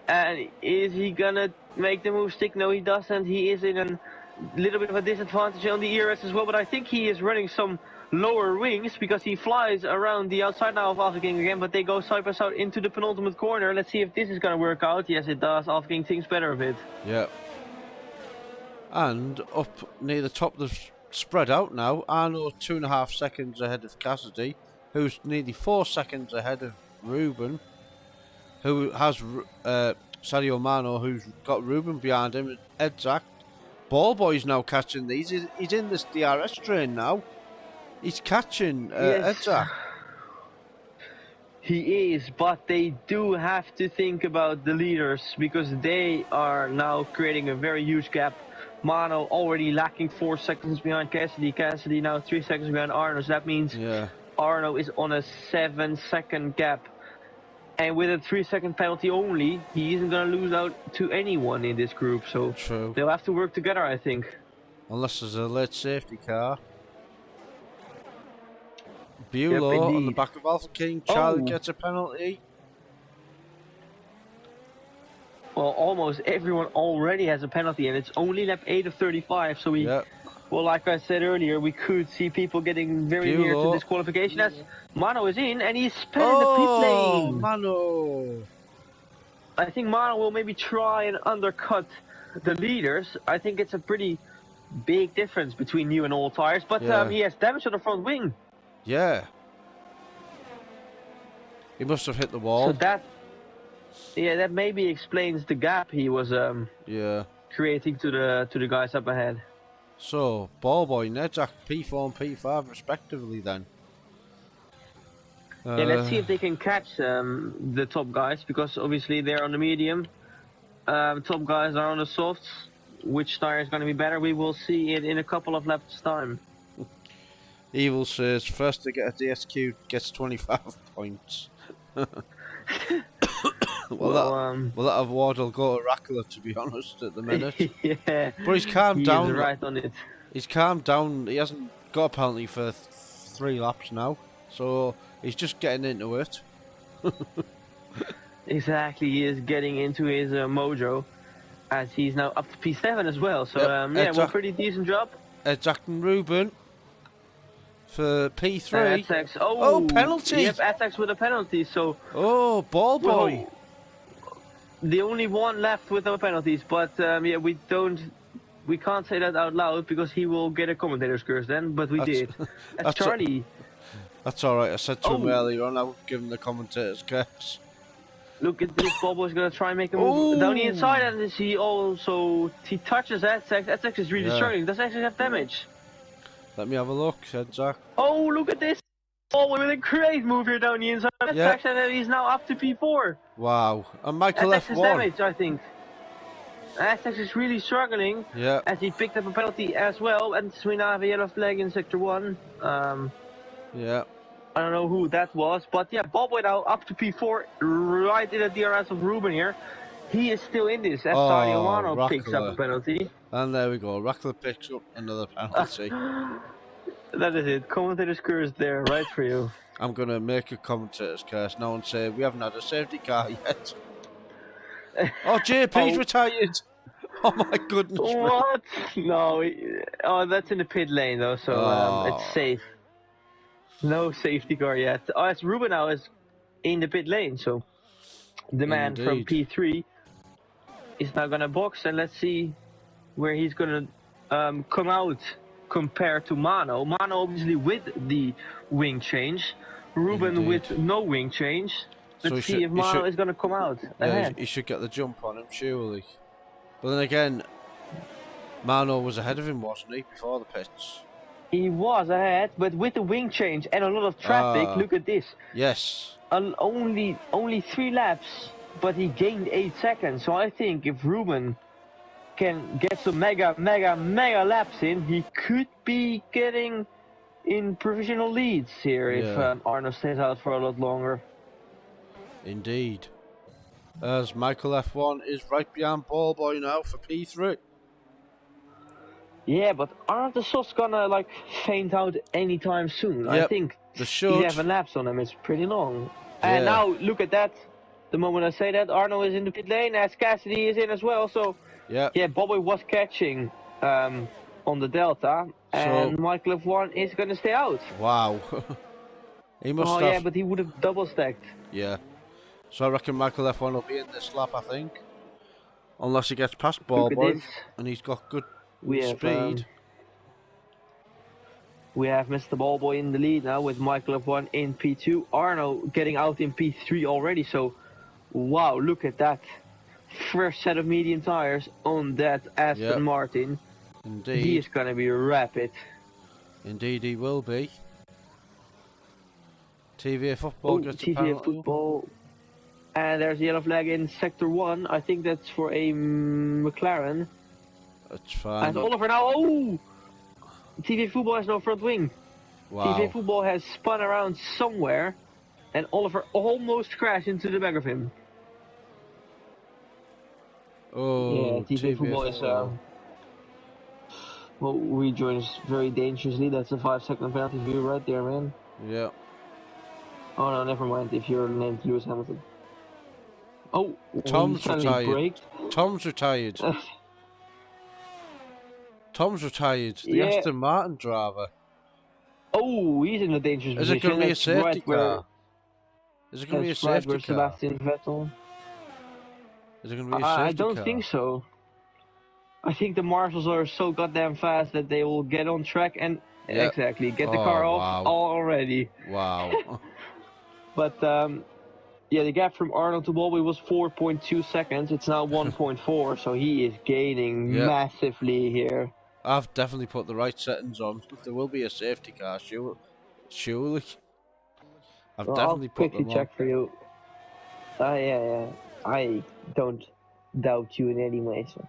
And is he going to make the move stick? No, he doesn't. He is in a little bit of a disadvantage on the ERS as well, but I think he is running some lower wings because he flies around the outside now of Alpha King again, but they go side by side into the penultimate corner. Let's see if this is going to work out. Yes, it does. Alpha King thinks better of it. Yeah. And up near the top of the spread out now, Arno 2.5 seconds ahead of Cassidy, who's nearly 4 seconds ahead of Ruben, who has Sadio Mano, who's got Ruben behind him, Exact. Ballboy's now catching these. He's in this DRS train now. He's catching Exact. He is, but they do have to think about the leaders because they are now creating a very huge gap. Mano already lacking 4 seconds behind Cassidy. Cassidy now 3 seconds behind Arno. So that means Arno is on a 7-second gap. And with a 3-second penalty only, he isn't going to lose out to anyone in this group. So True. they'll have to work together, I think. Unless there's a late safety car. Yep, Buelow on the indeed. back of Alpha King. Charlie Oh. gets a penalty. Well, almost everyone already has a penalty, and it's only lap 8 of 35. So we, Yep. well, like I said earlier, we could see people getting very near to Buelow. disqualification. As Mano is in, and he's spinning the pit Oh, lane. Mano. I think Mano will maybe try and undercut the leaders. I think it's a pretty big difference between new and old tires, but Yeah. he has damage on the front wing. Yeah. He must have hit the wall. So that maybe explains the gap he was Yeah. creating to the guys up ahead. So, Ballboy, Nedjack, P4 and P5 respectively then. Yeah, let's see if they can catch the top guys, because obviously they're on the medium. Top guys are on the softs. Which tire is going to be better? We will see it in a couple of laps time. Evil says, first to get a DSQ gets 25 points. That award will go to Rackler, to be honest, at the minute. Yeah. But he's calmed He down. is right on it. He's calmed down. He hasn't got a penalty for 3 laps now. So, he's just getting into it. Exactly, he is getting into his mojo, as he's now up to P7 as well. So, Yep, yeah, well, exact- pretty decent job. Jack and Ruben for P3. Atax. Oh, penalty! Yep, Atax with a penalty. So, Oh, Ballboy. well, the only one left with no penalties. But yeah, we can't say that out loud because he will get a commentator's curse then. But we did. That's Charlie. That's alright. I said to him Oh. earlier on, I would give him the commentator's curse. Look at this, Ballboy's gonna try and make a move down the inside, and he touches Atax. Atax is really Yeah. struggling. Does Atax have damage? Let me have a look, said Jack. Oh, look at this! Oh, with a great move here down the inside. Yeah. Atax, and he's now up to P4. Wow. And Michael Atax has F1. damage, I think. Atax is really struggling, Yeah. as he picked up a penalty as well, and we now have a yellow flag in sector 1. Yeah. I don't know who that was, but yeah, Ballboy now up to P4, right in the DRS of Ruben here. He is still in this, as Sadio Mano picks up a Rackler. penalty. And there we go. Rackler picks up another penalty. That is it. Commentator's curse there, right for you. I'm going to make a commentator's curse now and say we haven't had a safety car yet. Oh, JP's retired. Oh my goodness. What? No. Oh, that's in the pit lane though, so it's safe. No safety car yet. Oh, it's Ruben now is in the pit lane, so the man from Indeed. P3 is now gonna box, and let's see where he's gonna come out compared to Mano. Mano obviously with the wing change, Ruben Indeed. with no wing change. So Let's he see should- if he Mano should- is gonna come out Yeah, ahead. he should get the jump on him, surely. But then again, Mano was ahead of him, wasn't he, before the pits? He was ahead, but with the wing change and a lot of traffic, Ah. look at this. Yes. Only 3 laps, but he gained 8 seconds. So I think if Ruben can get some mega laps in, he could be getting in provisional leads here if Yeah. Arno stays out for a lot longer. Indeed. As Michael F1 is right behind Ballboy now for P3. Yeah, but aren't the softs gonna like faint out anytime soon? I Yep, think they should. 11 laps on them is pretty long. And Yeah. now look at that. The moment I say that, Arno is in the pit lane as Cassidy is in as well. So Yeah. yeah, Bobby was catching on the Delta, and Michael F1 is gonna stay out. Wow. He must Oh have. yeah, but he would have double stacked. Yeah. So I reckon Michael F1 will be in this lap, I think. Unless he gets past Look at Ballboy. this. And he's got good We have speed. Mr. Ballboy in the lead now with Michael F1 in P2. Arno getting out in P3 already. So wow, look at that. First set of medium tires on that Aston Yep. Martin. Indeed. He is gonna be rapid. Indeed he will be. TVA football Oh, gets a TVA penalty. football. And there's a yellow flag in sector 1. I think that's for a McLaren. That's fine. And Oliver now. Oh! TVA football has no front wing. Wow. TVA football has spun around somewhere. and Oliver almost crashed into the back of him. Oh, Yeah, TV football is well, rejoins very dangerously. That's a 5-second penalty for you right there, man. Yeah. Oh no, never mind. If you're named Lewis Hamilton. Oh, he Tom's suddenly retired. braked. Tom's retired. Tom's retired. The Yeah. Aston Martin driver. Oh, he's in a dangerous Is it position. going to be a That's safety right where, car? Is it going to be a that's right safety where car? Sebastian Vettel. Is it going to be a safety car? I don't think so. I think the marshals are so goddamn fast that they will get on track and exactly get the car off already. Wow. But yeah, the gap from Arnold to Bobby was 4.2 seconds. It's now 1.4, so he is gaining massively here. I've definitely put the right settings on. There will be a safety car, surely. I've definitely put them on. I'll quickly check for you. Yeah. I don't doubt you in any way, so.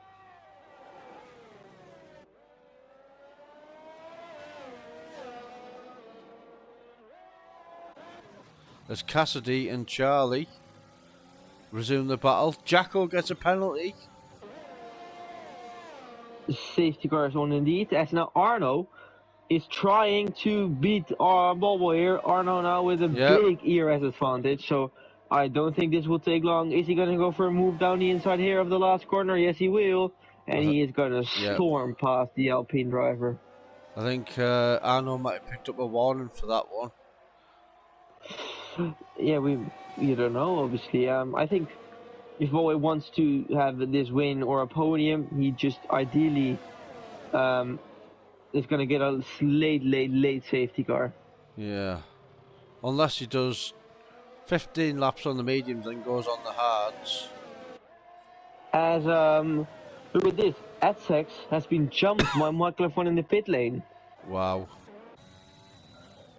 As Cassidy and Charlie resume the battle, Jacko gets a penalty. Safety car is on indeed, as now Arno is trying to beat Bobo here. Arno now with a big ERS advantage, so I don't think this will take long. Is he going to go for a move down the inside here of the last corner? Yes, he will. And he is going to storm past the Alpine driver. I think Arno might have picked up a warning for that one. Yeah, you don't know, obviously. I think if Bobo wants to have this win or a podium, he just ideally is going to get a late safety car. Yeah. Unless he does 15 laps on the mediums and goes on the hards. As, look at this. Atsex has been jumped by Michael F1 in the pit lane. Wow.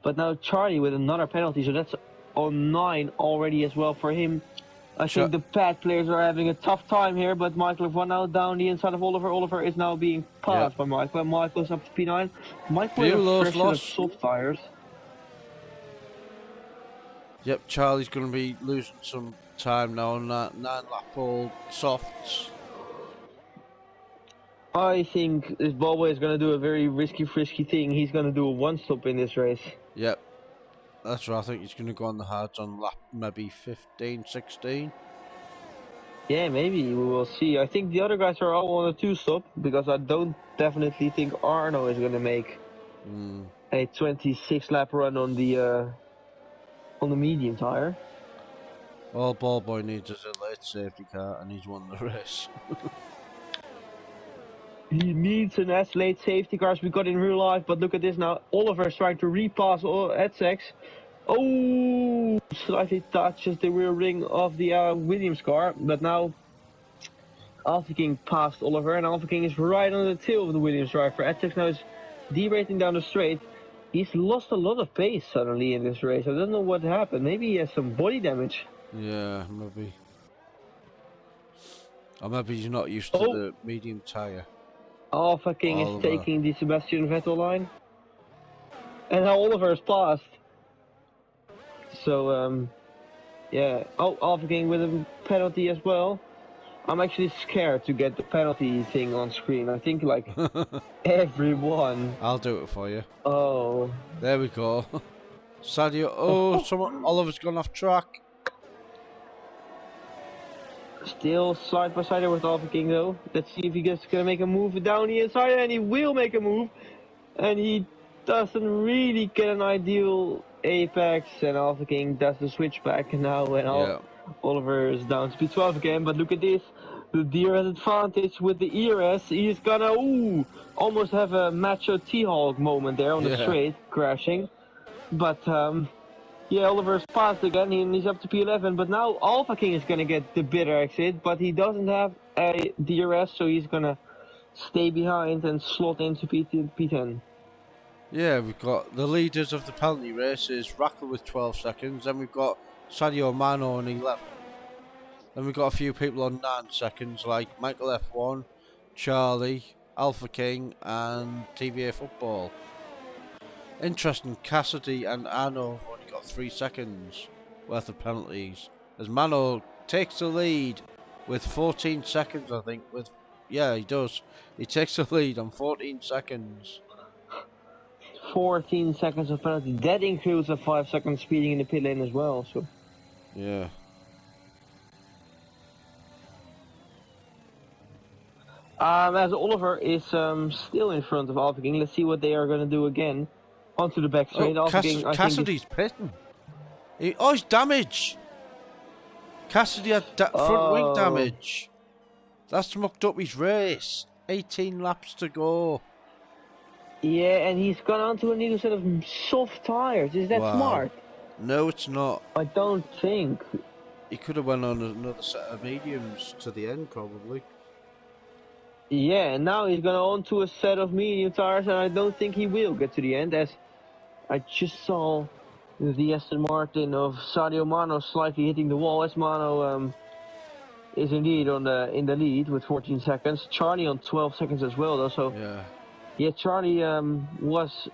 But now Charlie with another penalty, so that's on 9 already as well for him. I think the pad players are having a tough time here, but Michael F1 now down the inside of Oliver. Oliver is now being passed by Michael, and Michael's up to P9. Michael with a fresh set of soft tires. Yep, Charlie's going to be losing some time now on that 9-lap-old softs. I think this Bobo is going to do a very risky thing. He's going to do a one-stop in this race. Yep. That's right, I think he's going to go on the hards on lap maybe 15, 16. Yeah, maybe, we will see. I think the other guys are all on a 2-stop, because I don't definitely think Arno is going to make a 26-lap run on the medium tire. All Ballboy needs is a late safety car, and he's won the race. He needs an late safety car as we got in real life, but look at this now. Oliver's trying to repass Atsex. Oh, slightly touches the rear ring of the Williams car, but now Alpha King passed Oliver, and Alpha King is right on the tail of the Williams driver. Atsex now is derating down the straight. He's lost a lot of pace suddenly in this race. I don't know what happened. Maybe he has some body damage. Yeah, maybe. Or maybe he's not used to the medium tyre. Alpha King is taking the Sebastian Vettel line. And now Oliver is passed. So, yeah. Oh, Alpha King with a penalty as well. I'm actually scared to get the penalty thing on screen. I think, like, everyone. I'll do it for you. Oh. There we go. Sadio. Oh, Oliver's gone off track. Still side by side with Alpha King though. Let's see if he gets gonna make a move down the inside, and he will make a move. And he doesn't really get an ideal apex, and Alpha King does the switchback now when Oliver is down to P12 again. But look at this. The DRS advantage with the ERS. He's gonna almost have a Macho T-Hawk moment there on the straight, crashing. But yeah, Oliver's passed again, and he's up to P11, but now Alpha King is going to get the bitter exit, but he doesn't have a DRS, so he's going to stay behind and slot into P10. Yeah, we've got the leaders of the penalty races, Rackle with 12 seconds, then we've got Sadio Mano on 11. Then we've got a few people on 9 seconds, like Michael F1, Charlie, Alpha King, and TVA Football. Interesting, Cassidy and Arno have only got 3 seconds. worth of penalties. As Mano takes the lead with 14 seconds, I think. Yeah, he does. He takes the lead on 14 seconds. 14 seconds of penalty. That includes a 5-second speeding in the pit lane as well. So Yeah. as Oliver is still in front of Alpecin, let's see what they are going to do again. Onto the back straight. Alpecin, I think. Cassidy's pitting. He's damaged. Cassidy had front wing damage. That's mucked up his race. 18 laps to go. Yeah, and he's gone on to a new set of soft tires. Is that smart? No, it's not. I don't think. He could have went on another set of mediums to the end, probably. Yeah, and now he's gonna on to a set of medium tires, and I don't think he will get to the end, as I just saw the Aston Martin of Sadio Mano slightly hitting the wall, as Mano is indeed in the lead with 14 seconds. Charlie on 12 seconds as well, though. So yeah, Charlie was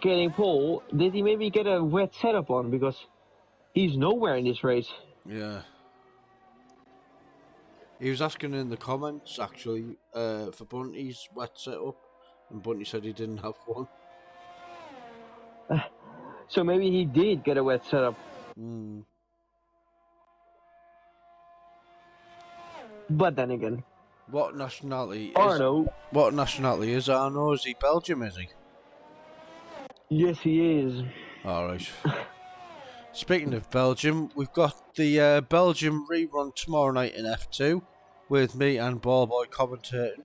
getting pole. Did he maybe get a wet setup on, because he's nowhere in this race? Yeah. He was asking in the comments, actually, for Bunty's wet setup, and Bunty said he didn't have one. So maybe he did get a wet setup. But then again, what nationality Arno? What nationality is Arno? Is he Belgium? Is he? Yes, he is. All right. Speaking of Belgium, we've got the Belgium rerun tomorrow night in F2 with me and Ballboy commentating.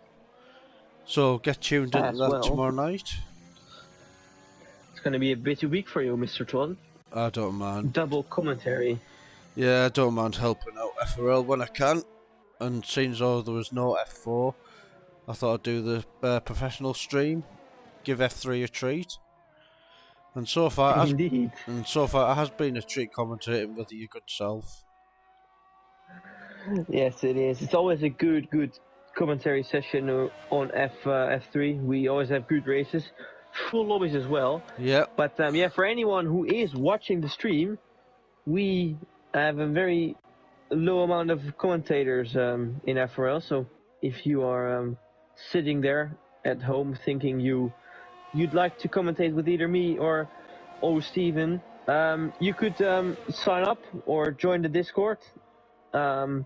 So get tuned into that tomorrow night. It's going to be a busy week for you, Mr. Tron. I don't mind. Double commentary. Yeah, I don't mind helping out FRL when I can. And seeing as though there was no F4, I thought I'd do the professional stream, give F3 a treat. And so far, it has been a treat commentating with your good self. Yes, it is. It's always a good commentary session on F3. We always have good races, full lobbies as well. Yeah. But yeah, for anyone who is watching the stream, we have a very low amount of commentators in FRL. So if you are sitting there at home thinking you'd like to commentate with either me or Steven, you could sign up or join the Discord, or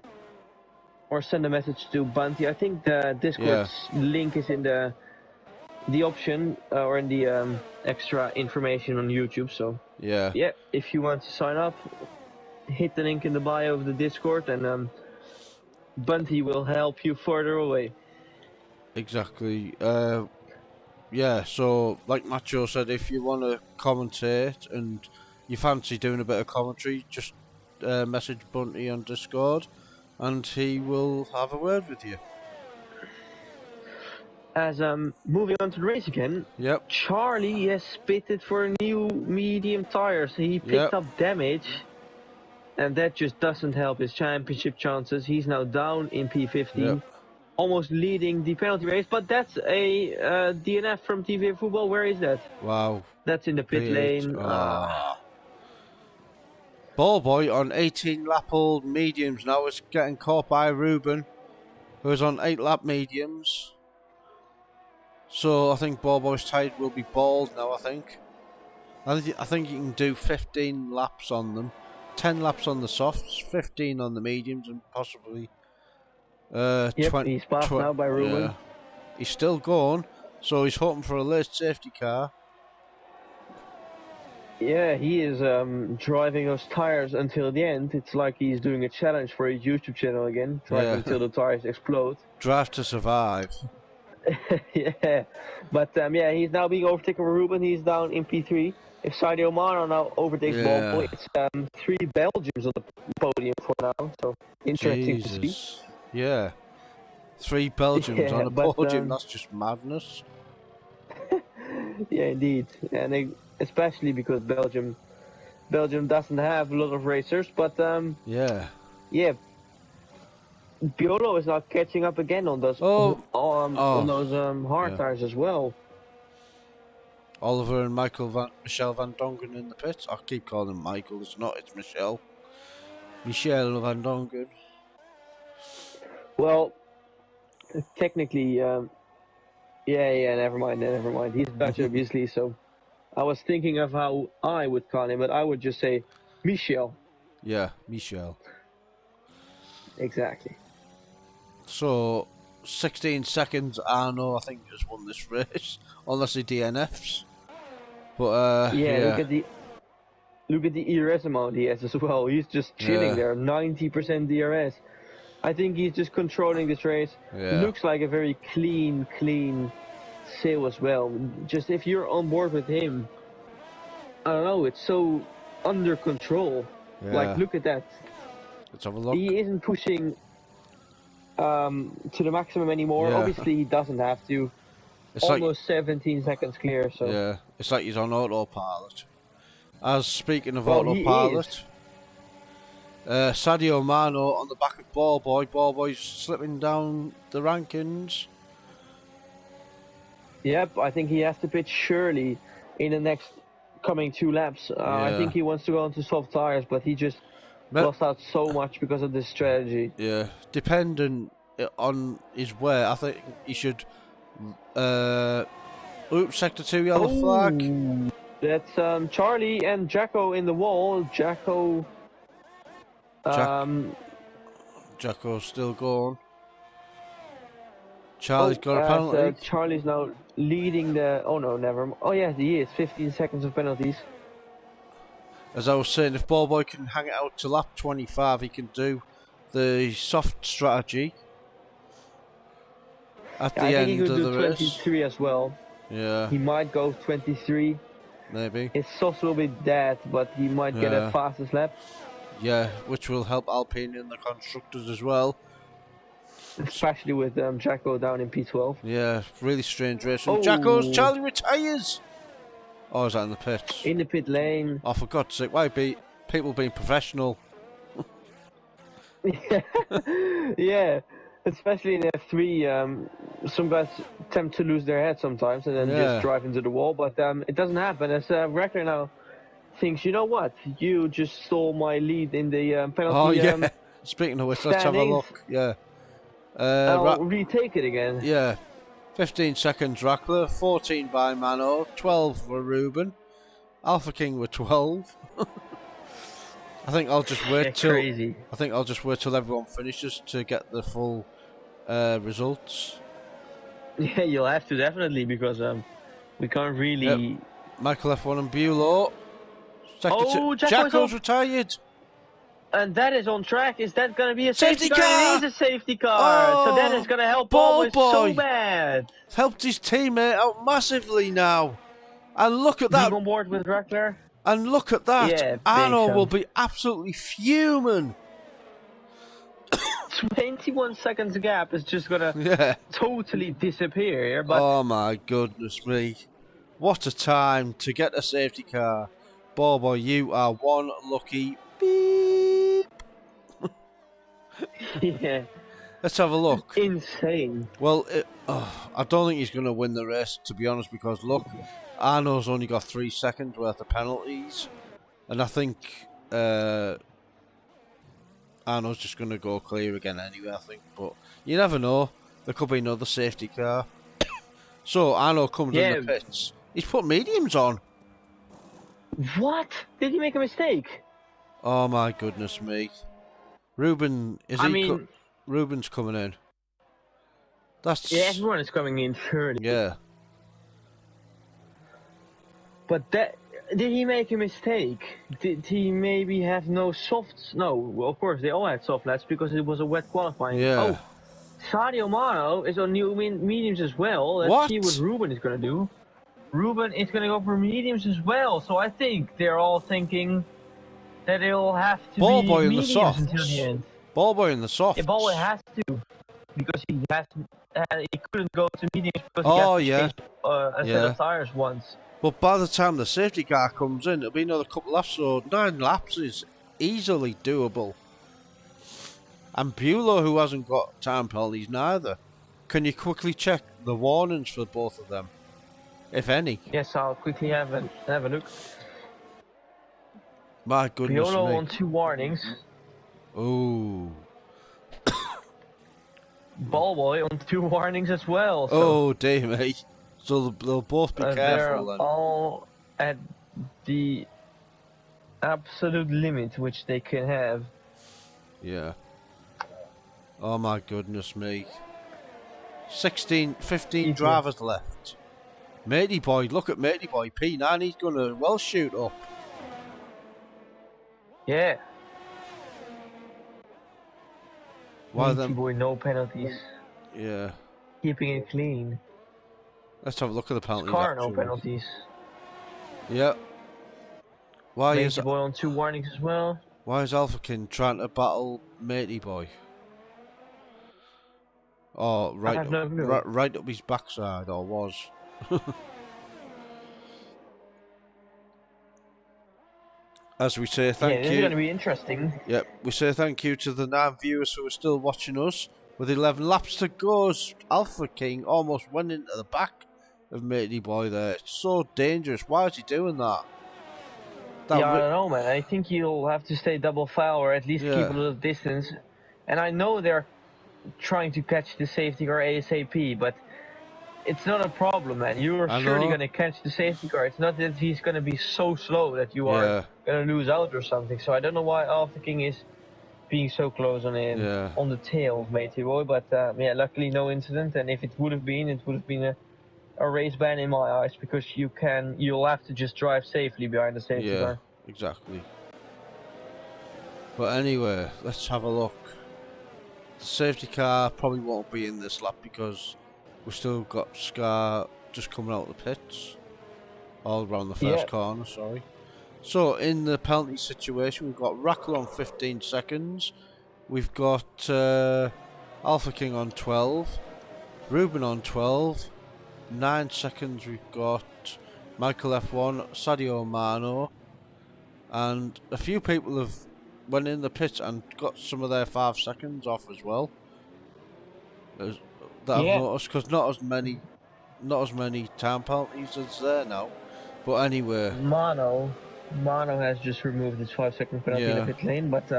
send a message to Bunty. I think the Discord link is in the option or in the extra information on YouTube. So yeah, if you want to sign up, hit the link in the bio of the Discord, and Bunty will help you further away. Exactly. Yeah, so like Macho said, if you want to commentate and you fancy doing a bit of commentary, just message Bunty on Discord and he will have a word with you. As moving on to the race again, Charlie has pitted for new medium tires. He picked up damage, and that just doesn't help his championship chances. He's now down in P15. Almost leading the penalty race, but that's a DNF from TV Football. Where is that? Wow. That's in the pit lane. Ballboy on 18-lap-old mediums now is getting caught by Ruben, who is on 8-lap mediums. So I think Ballboy's tide will be bald now, I think. I think you can do 15 laps on them. 10 laps on the softs, 15 on the mediums, and possibly... he's passed now by Ruben. Yeah. He's still going, so he's hoping for a late safety car. Yeah, he is driving those tires until the end. It's like he's doing a challenge for his YouTube channel again, driving until the tires explode. Drive to survive. Yeah, but yeah, he's now being overtaken by Ruben. He's down in P3. If Sadio Mano now overtakes Ballboy, it's 3 Belgians on the podium for now. So interesting to see. Yeah, 3 Belgians on a podium, that's just madness. Yeah, indeed. And especially because Belgium doesn't have a lot of racers, but yeah, Biolo is now catching up again on those hard tires as well. Oliver and Michelle Van Dongen in the pits. I keep calling him Michael. It's not. It's Michelle. Michelle Van Dongen. Well, technically, never mind. He's Dutch, obviously, so I was thinking of how I would call him, but I would just say Michel. Yeah, Michelle. Exactly. So, 16 seconds, Arno, I think, has won this race, unless he DNFs. But, yeah. Look at the ERS amount he has as well. He's just chilling there, 90% DRS. I think he's just controlling this race. Yeah. Looks like a very clean sail as well. Just if you're on board with him, I don't know, it's so under control. Yeah. Like, look at that. Let's have a look. He isn't pushing to the maximum anymore. Yeah. Obviously, he doesn't have to. It's Almost 17 seconds clear. So yeah, it's like he's on autopilot. As speaking of Well, autopilot, Sadio Mano on the back of Ballboy. Ballboy's slipping down the rankings. Yep, I think he has to pitch Shirley in the next coming 2 laps. I think he wants to go onto soft tires, but he just lost out so much because of this strategy. Yeah, depending on his wear, I think he should. Oops, sector 2 yellow flag. That's Charlie and Jacko in the wall. Jacko's still going. Charlie's got a penalty. Charlie's now leading the. Oh no, never. Oh yeah, he is. 15 seconds of penalties. As I was saying, if Ballboy can hang it out to lap 25, he can do the soft strategy at the I end think he could of do the race. 23 as well. Yeah, He might go 23. maybe. His softs will be dead, but he might get a fastest lap. Yeah, which will help Alpine and the constructors as well. Especially with Jacko down in P12. Yeah, really strange race. Oh. Jacko's Charlie retires. Oh, is that in the pits? In the pit lane. Oh, for God's sake, why be people being professional? Yeah, especially in F3, some guys tend to lose their head sometimes and then just drive into the wall, but it doesn't happen. As Wrecker now thinks, you know what, you just stole my lead in the penalty. Oh, yeah. Speaking of which, let's have a look. Yeah. I'll retake it again. Yeah. 15 seconds Rackler, 14 by Mano, 12 for Ruben, Alpha King with 12. I think I'll just wait till crazy. I think I'll just wait till everyone finishes to get the full results. Yeah, you'll have to definitely, because we can't really. Yep. Michael F1 and Bulow. Jacko's retired. And that is on track. Is that going to be a safety car? It is a safety car. Oh, so that is going to help Ballboy so bad. Helped his teammate out massively now. And look at that. On board with Rackler. And look at that. Yeah, Arno will be absolutely fuming. 21 seconds gap is just going to totally disappear here. But oh my goodness me. What a time to get a safety car. Ballboy, you are one lucky beep. Yeah. Let's have a look. Insane. Well, I don't think he's going to win the race, to be honest, because look, Arno's only got 3 seconds worth of penalties. And I think Arno's just going to go clear again anyway, I think. But you never know. There could be another safety car. So Arno comes in the pits. He's put mediums on. What? Did he make a mistake? Oh my goodness me. Ruben, Ruben's coming in. That's... Yeah, everyone is coming in, surely. Yeah. But did he make a mistake? Did he maybe have no softs? No, well, of course they all had soft laps because it was a wet qualifying. Yeah. Oh, Sadio Mano is on new mediums as well. Let's see what Ruben is going to do. Ruben is going to go for mediums as well. So I think they're all thinking that it'll have to be mediums until the end. Ballboy in the softs. Yeah, Ballboy has to, because he couldn't go to mediums because he has to change a set of tires once. But by the time the safety car comes in, it'll be another couple laps, so 9 laps is easily doable. And Bulow, who hasn't got time penalties neither. Can you quickly check the warnings for both of them? if any. Yes, I'll quickly have a look. My goodness Piolo me. on 2 warnings. Ooh. Ballboy on 2 warnings as well. So Oh, dear me. So they'll both be they're careful then. all at the absolute limit which they can have. Yeah. Oh my goodness me. 15 Easy. drivers left. Matey boy, look at Matey boy. P9, he's gonna well shoot up. Yeah. Why Matey them? boy, no penalties. Yeah. Keeping it clean. Let's have a look at the penalties. Car, no actually. penalties. Yeah. Why Matey is boy on 2 warnings as well. Why is Alpha King trying to battle Matey boy? Oh, I have no clue. right up his backside, or was. As we say thank This is you. going to be interesting. Yep, we say thank you to the 9 viewers who are still watching us. With 11 laps to go, Alpha King almost went into the back of Matey boy there. It's so dangerous. Why is he doing that? I don't know, man. I think you'll have to stay double file or at least keep Yeah. a little distance. And I know they're trying to catch the safety car ASAP, but it's not a problem, man. You're surely going to catch the safety car. It's not that he's going to be so slow that you are going to lose out or something. So I don't know why Alpha King is being so close on him, on the tail of Matey boy. But yeah, luckily no incident. And if it would have been, a race ban in my eyes, because you'll have to just drive safely behind the safety car. Yeah, exactly. But anyway, let's have a look. The safety car probably won't be in this lap because we've still got Scar just coming out of the pits. All around the first corner, sorry. So in the penalty situation, we've got Rackle on 15 seconds. We've got Alpha King on 12. Ruben on 12. 9 seconds we've got Michael F1, Sadio Mano, and a few people have went in the pit and got some of their 5 seconds off as well. That I've noticed, because not as many time penalties as there now. But anyway, Mano has just removed his 5-second penalty in the pit lane, but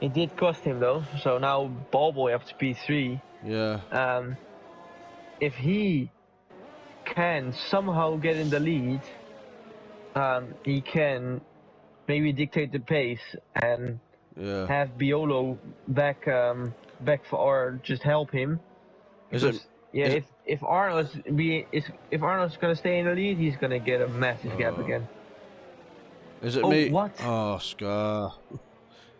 it did cost him though. So now Ballboy up to P3. Yeah. If he can somehow get in the lead, he can maybe dictate the pace and have Biolo back for, or just help him. Because, if Arnold's gonna stay in the lead, he's gonna get a massive gap again. Is it me? What? Oh, Scar.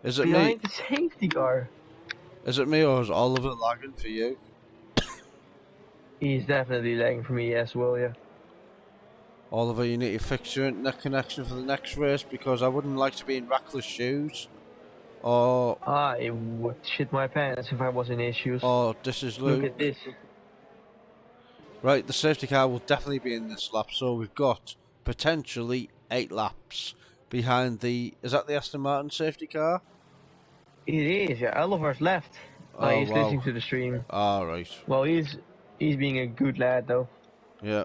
Is it Behind me? the safety car. Is it me, or is Oliver lagging for you? He's definitely lagging for me as well, yeah. Oliver, you need to fix your internet connection for the next race, because I wouldn't like to be in Rackless shoes. Or I would shit my pants if I was in issues. Oh, this is Luke. Look at this. Right, the safety car will definitely be in this lap, so we've got potentially 8 laps behind the... Is that the Aston Martin safety car? It is, yeah. Oliver's left. Oh, he's listening to the stream. Right. Well, he's being a good lad, though. Yeah.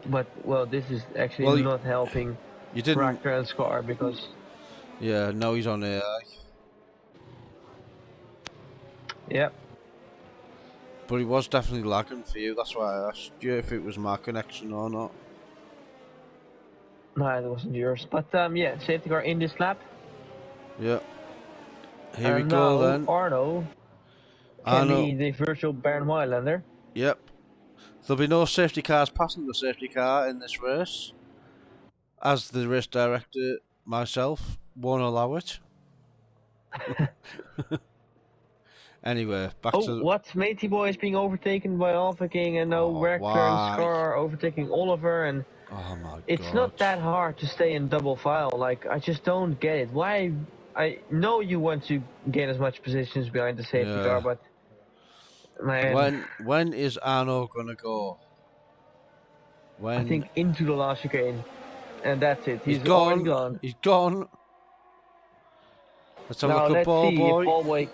But, well, this is actually not helping Tractor and Scar, because... Yeah, no, he's on AI. Yep. But he was definitely lagging for you, that's why I asked you if it was my connection or not. No, it wasn't yours. But, yeah, safety car in this lap. Yeah. Here we go then. Arno can be the virtual Baron Highlander. Yep. There'll be no safety cars passing the safety car in this race. As the race director, myself, won't allow it. Anyway, back to... what? Matey Boy is being overtaken by Alpha King, and now Rector and Scar are overtaking Oliver, and... Oh my god. It's not that hard to stay in double file, like, I just don't get it. Why... I know you want to gain as much positions behind the safety car, but... Man... When is Arno gonna go? When? I think into the last chicane. And that's it. He's gone. He's gone. Let's have a look at Ballboy.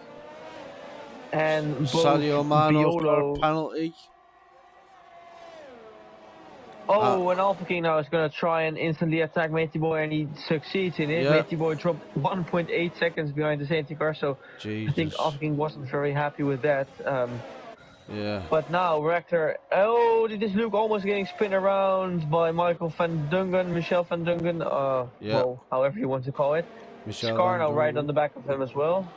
And both Sadio Mano's got a Biolo... penalty. Oh, and Alpha King now is gonna try and instantly attack Matey Boy, and he succeeds in it. Yeah. Matey Boy dropped 1.8 seconds behind the safety car, so I think Jesus. Alpha King wasn't very happy with that. Yeah. But now Rector, oh, did this Luke almost getting spun around by Michael Van Dungen, Michel Van Dungen, Yeah. well, however you want to call it. Michel Scar Van now right on Dongen. the back of him as well.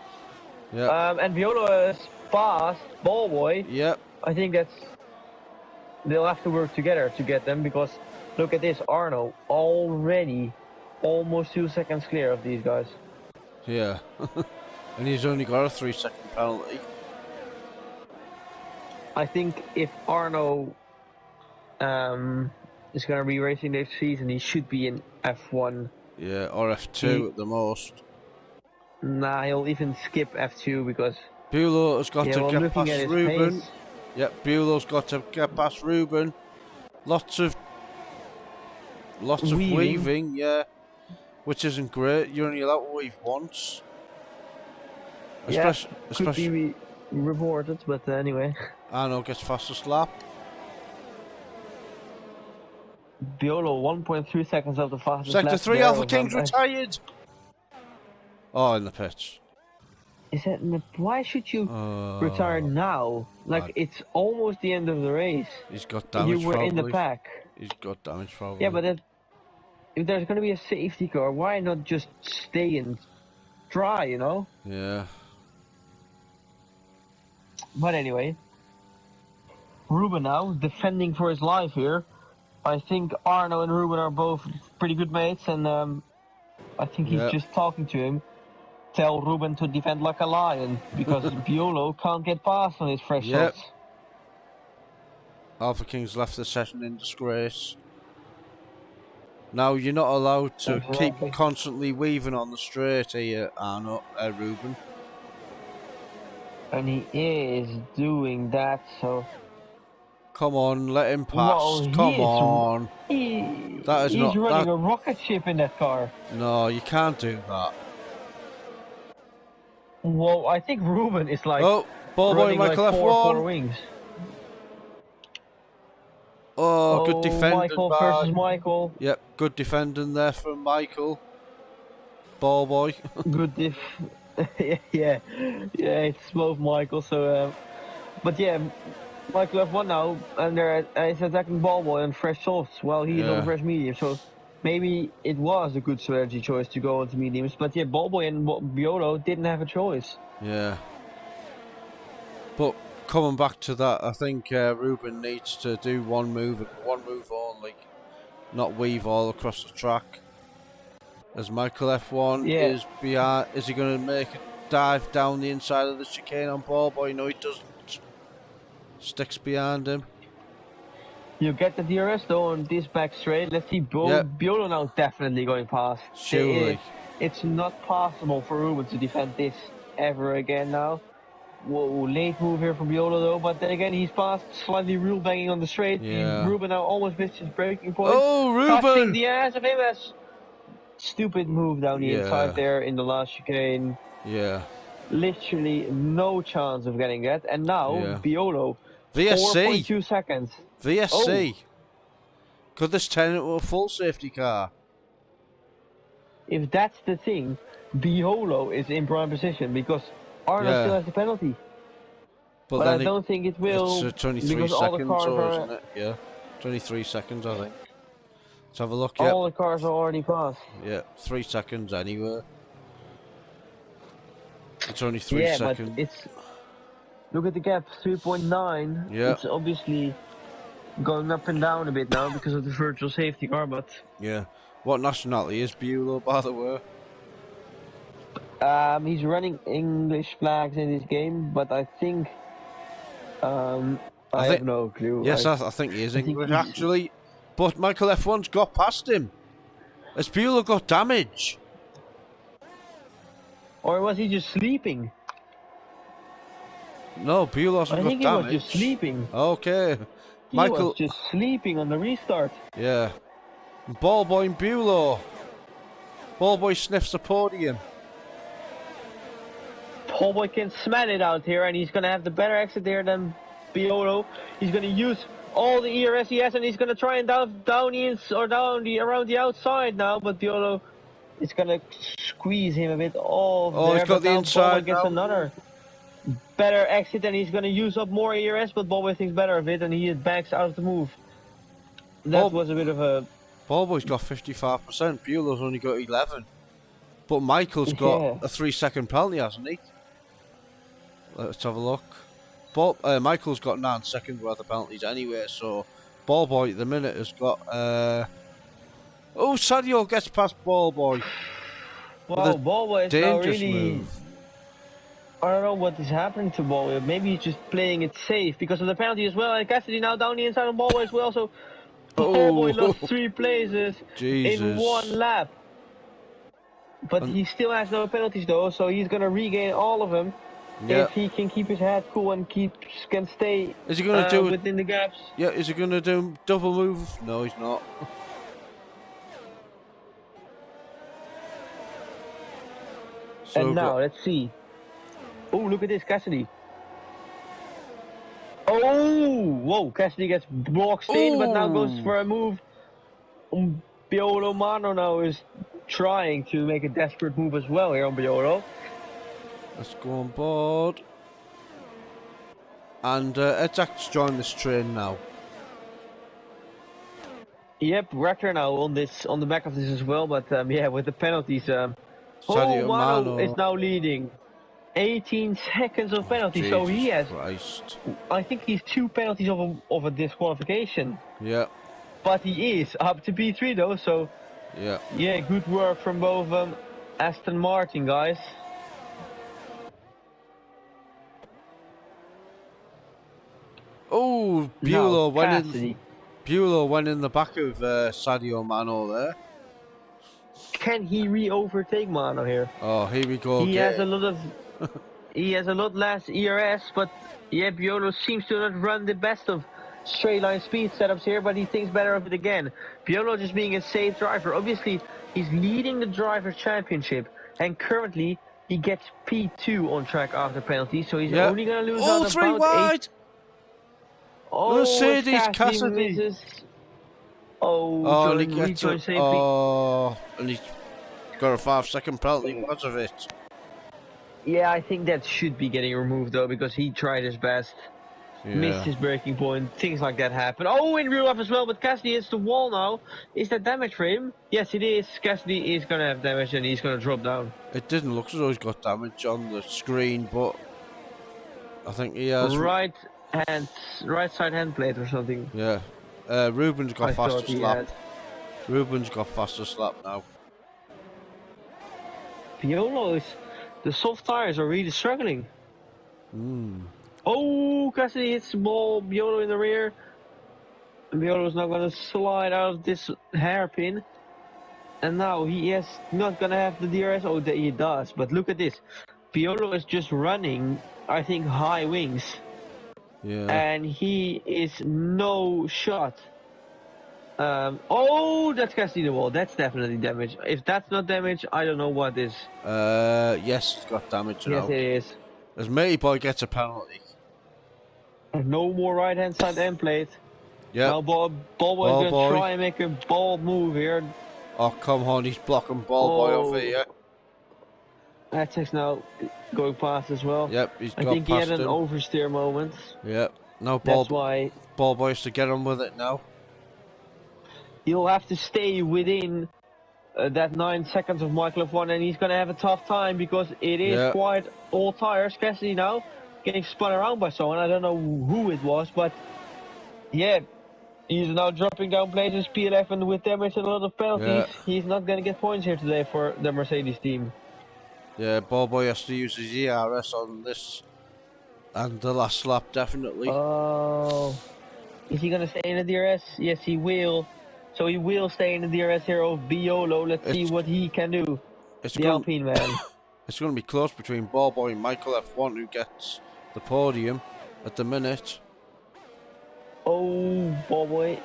Yeah. And Viola has passed Ballboy. Yep. I think they'll have to work together to get them, because look at this, Arno already almost 2 seconds clear of these guys. Yeah. And he's only got a 3-second penalty. I think if Arno is going to be racing next season, he should be in F1. Yeah, or F2 at the most. Nah, he'll even skip F2 because Bulow has got to get looking past at his Ruben. pace, Yep, Bulow's got to get past Ruben. Lots of weaving, yeah. Which isn't great. You're only allowed to weave once. could be rewarded, but anyway. Arno gets fastest lap. Biolo 1.3 seconds of the fastest Sector lap 3, there Alpha of, King's retired. Oh, in the pits. Is that why should you retire now? Like, it's almost the end of the race. He's got damage. You were probably in the pack. He's got damage probably. Yeah, but if there's going to be a safety car, why not just stay and try, you know? Yeah. But anyway, Ruben now defending for his life here. I think Arno and Ruben are both pretty good mates, and I think he's just talking to him. Tell Ruben to defend like a lion, because Biolo can't get past on his fresh shots. Alpha King's left the session in disgrace. Now you're not allowed to keep constantly weaving on the straight here, Arno, Ruben. And he is doing that, so... Come on, let him pass. Well, Come on. He's not running a rocket ship in that car. No, you can't do that. Well, I think Ruben is like... Oh, Ballboy, Michael like F1. four wings. Oh, good defending. Michael versus Michael. Yep, good defending there from Michael. Ballboy. Good diff. yeah, it's both Michael. So, but yeah, Michael F1 now, and he's attacking Ballboy on fresh softs while he's on fresh medium. So maybe it was a good strategy choice to go into mediums. But yeah, Ballboy and Biolo didn't have a choice. Yeah. But coming back to that, I think Ruben needs to do one move only, not weave all across the track. As Michael F1 is behind, is he going to make a dive down the inside of the chicane on Ballboy? No, he doesn't. Sticks behind him. You get the DRS though on this back straight. Let's see, Biolo now definitely going past. Surely. It's not possible for Ruben to defend this ever again now. Whoa, late move here from Biolo though, but then again he's passed, slightly rule banging on the straight. Yeah. Ruben now almost missed his braking point. Oh, Ruben! Touching the ass of him as stupid move down the inside there in the last chicane. Yeah. Literally no chance of getting that. And now Biolo, VSC. 4.2 seconds. VSC. Could this turn into a full safety car? If that's the thing, Biolo is in prime position because Arno still has the penalty. But I don't think it will. It's 23 because all the seconds, cars isn't it? Yeah. 23 seconds, I think. Let's have a look. All the cars are already passed. Yeah, 3 seconds anyway. It's only 3 seconds. But it's... Look at the gap, 3.9. Yeah. It's obviously going up and down a bit now because of the virtual safety car, but... Yeah. What nationality is Bulow, by the way? He's running English flags in this game, but I think... I have no clue. Yes, I think he is English, actually. But Michael F1's got past him. Has Bulow got damage? Or was he just sleeping? No, Bulow hasn't got damage. I think he was just sleeping. Okay. He was just sleeping on the restart. Yeah. Ballboy and Bulow. Ballboy sniffs the podium. Ballboy can smell it out here, and he's going to have the better exit here than Biolo. He's going to use all the ERS he has, and he's gonna try and down around the outside now, but Biolo is gonna squeeze him a bit off Oh, there. he's got But the now inside Ballboy gets now. another better exit, and he's gonna use up more ERS, but Ballboy thinks better of it, and he backs out of the move. That was a bit of a... Ballboy's got 55%, Bueller's only got 11. But Michael's got a 3-second penalty, hasn't he? Let's have a look. Michael's got 9 seconds worth of penalties anyway, so Ballboy at the minute has got... Oh, Sadio gets past Ballboy. Wow, Ballboy is now really... move. I don't know what is happening to Ballboy. Maybe he's just playing it safe because of the penalty as well. And Cassidy now down the inside on Ballboy as well, so... Ballboy lost 3 places in 1 lap. But he still has no penalties though, so he's gonna regain all of them if he can keep his head cool and can stay is he gonna do within the gaps. Yeah, is he gonna do double move? No, he's not. And now let's see. Oh, look at this, Cassidy. Oh, whoa! Cassidy gets blocked in, but now goes for a move. Biolo Mano now is trying to make a desperate move as well here on Biolo. Let's go on board. And Edzac's joined this train now. Yep, Rector now on the back of this as well, but yeah, with the penalties, Sadio Mano is now leading. 18 seconds of penalty, Jesus so he has. Christ. I think he's 2 penalties of a disqualification. Yeah. But he is up to P3 though, so yeah, good work from both Aston Martin guys. Oh, Bueller went in the back of Sadio Mano there. Can he re-overtake Mano here? Oh, here we go. He has a lot of he has a lot less ERS, but yeah, Biolo seems to not run the best of straight line speed setups here, but he thinks better of it again. Biolo just being a safe driver. Obviously, he's leading the Drivers' Championship, and currently he gets P2 on track after penalty, so he's only going to lose out 3 about wide. 8. Oh, Mercedes Cassidy. Misses. Oh, and he gets rejoin safely. Oh, and he's got a 5-second penalty because of it. Yeah, I think that should be getting removed though, because he tried his best. Missed his breaking point, things like that happen. Oh, in real life as well, but Cassidy hits the wall now. Is that damage for him? Yes, it is. Cassidy is going to have damage and he's going to drop down. It didn't look as though he's got damage on the screen, but I think he has. Right side hand plate or something. Yeah. Ruben's got faster slap. Ruben's got faster slap now. Biolo is... The soft tires are really struggling. Oh, Cassidy hits the ball, Biolo in the rear. And Biolo is now going to slide out of this hairpin. And now he is not going to have the DRS. Oh, he does. But look at this. Biolo is just running, I think, high wings. Yeah. And he is no shot. Oh, that's Cassidy the wall. That's definitely damage. If that's not damage, I don't know what is. Yes, it's got damage now. Yes, it is. As Matey Boy gets a penalty. No more right hand side end plate. Yeah. Now Ballboy is going to try and make a bold move here. Oh, come on, he's blocking Ballboy over here. Edzac's now going past as well. Yep, he's got past I think he had an him. oversteer moment. Yep. Now That's why Ballboy has to get on with it now. He'll have to stay within that 9 seconds of Michael F1, and he's going to have a tough time because it is quite all tires. Cassidy now getting spun around by someone. I don't know who it was, but yeah, he's now dropping down places. P11 with damage and a lot of penalties. Yeah. He's not going to get points here today for the Mercedes team. Yeah, Ballboy has to use his ERS on this and the last lap, definitely. Oh, is he going to stay in the DRS? Yes, he will. So he will stay in the DRS here of Biolo. Let's see what he can do. The Alpine man. It's going to be close between Ballboy and Michael F1, who gets the podium at the minute. Oh, Ballboy.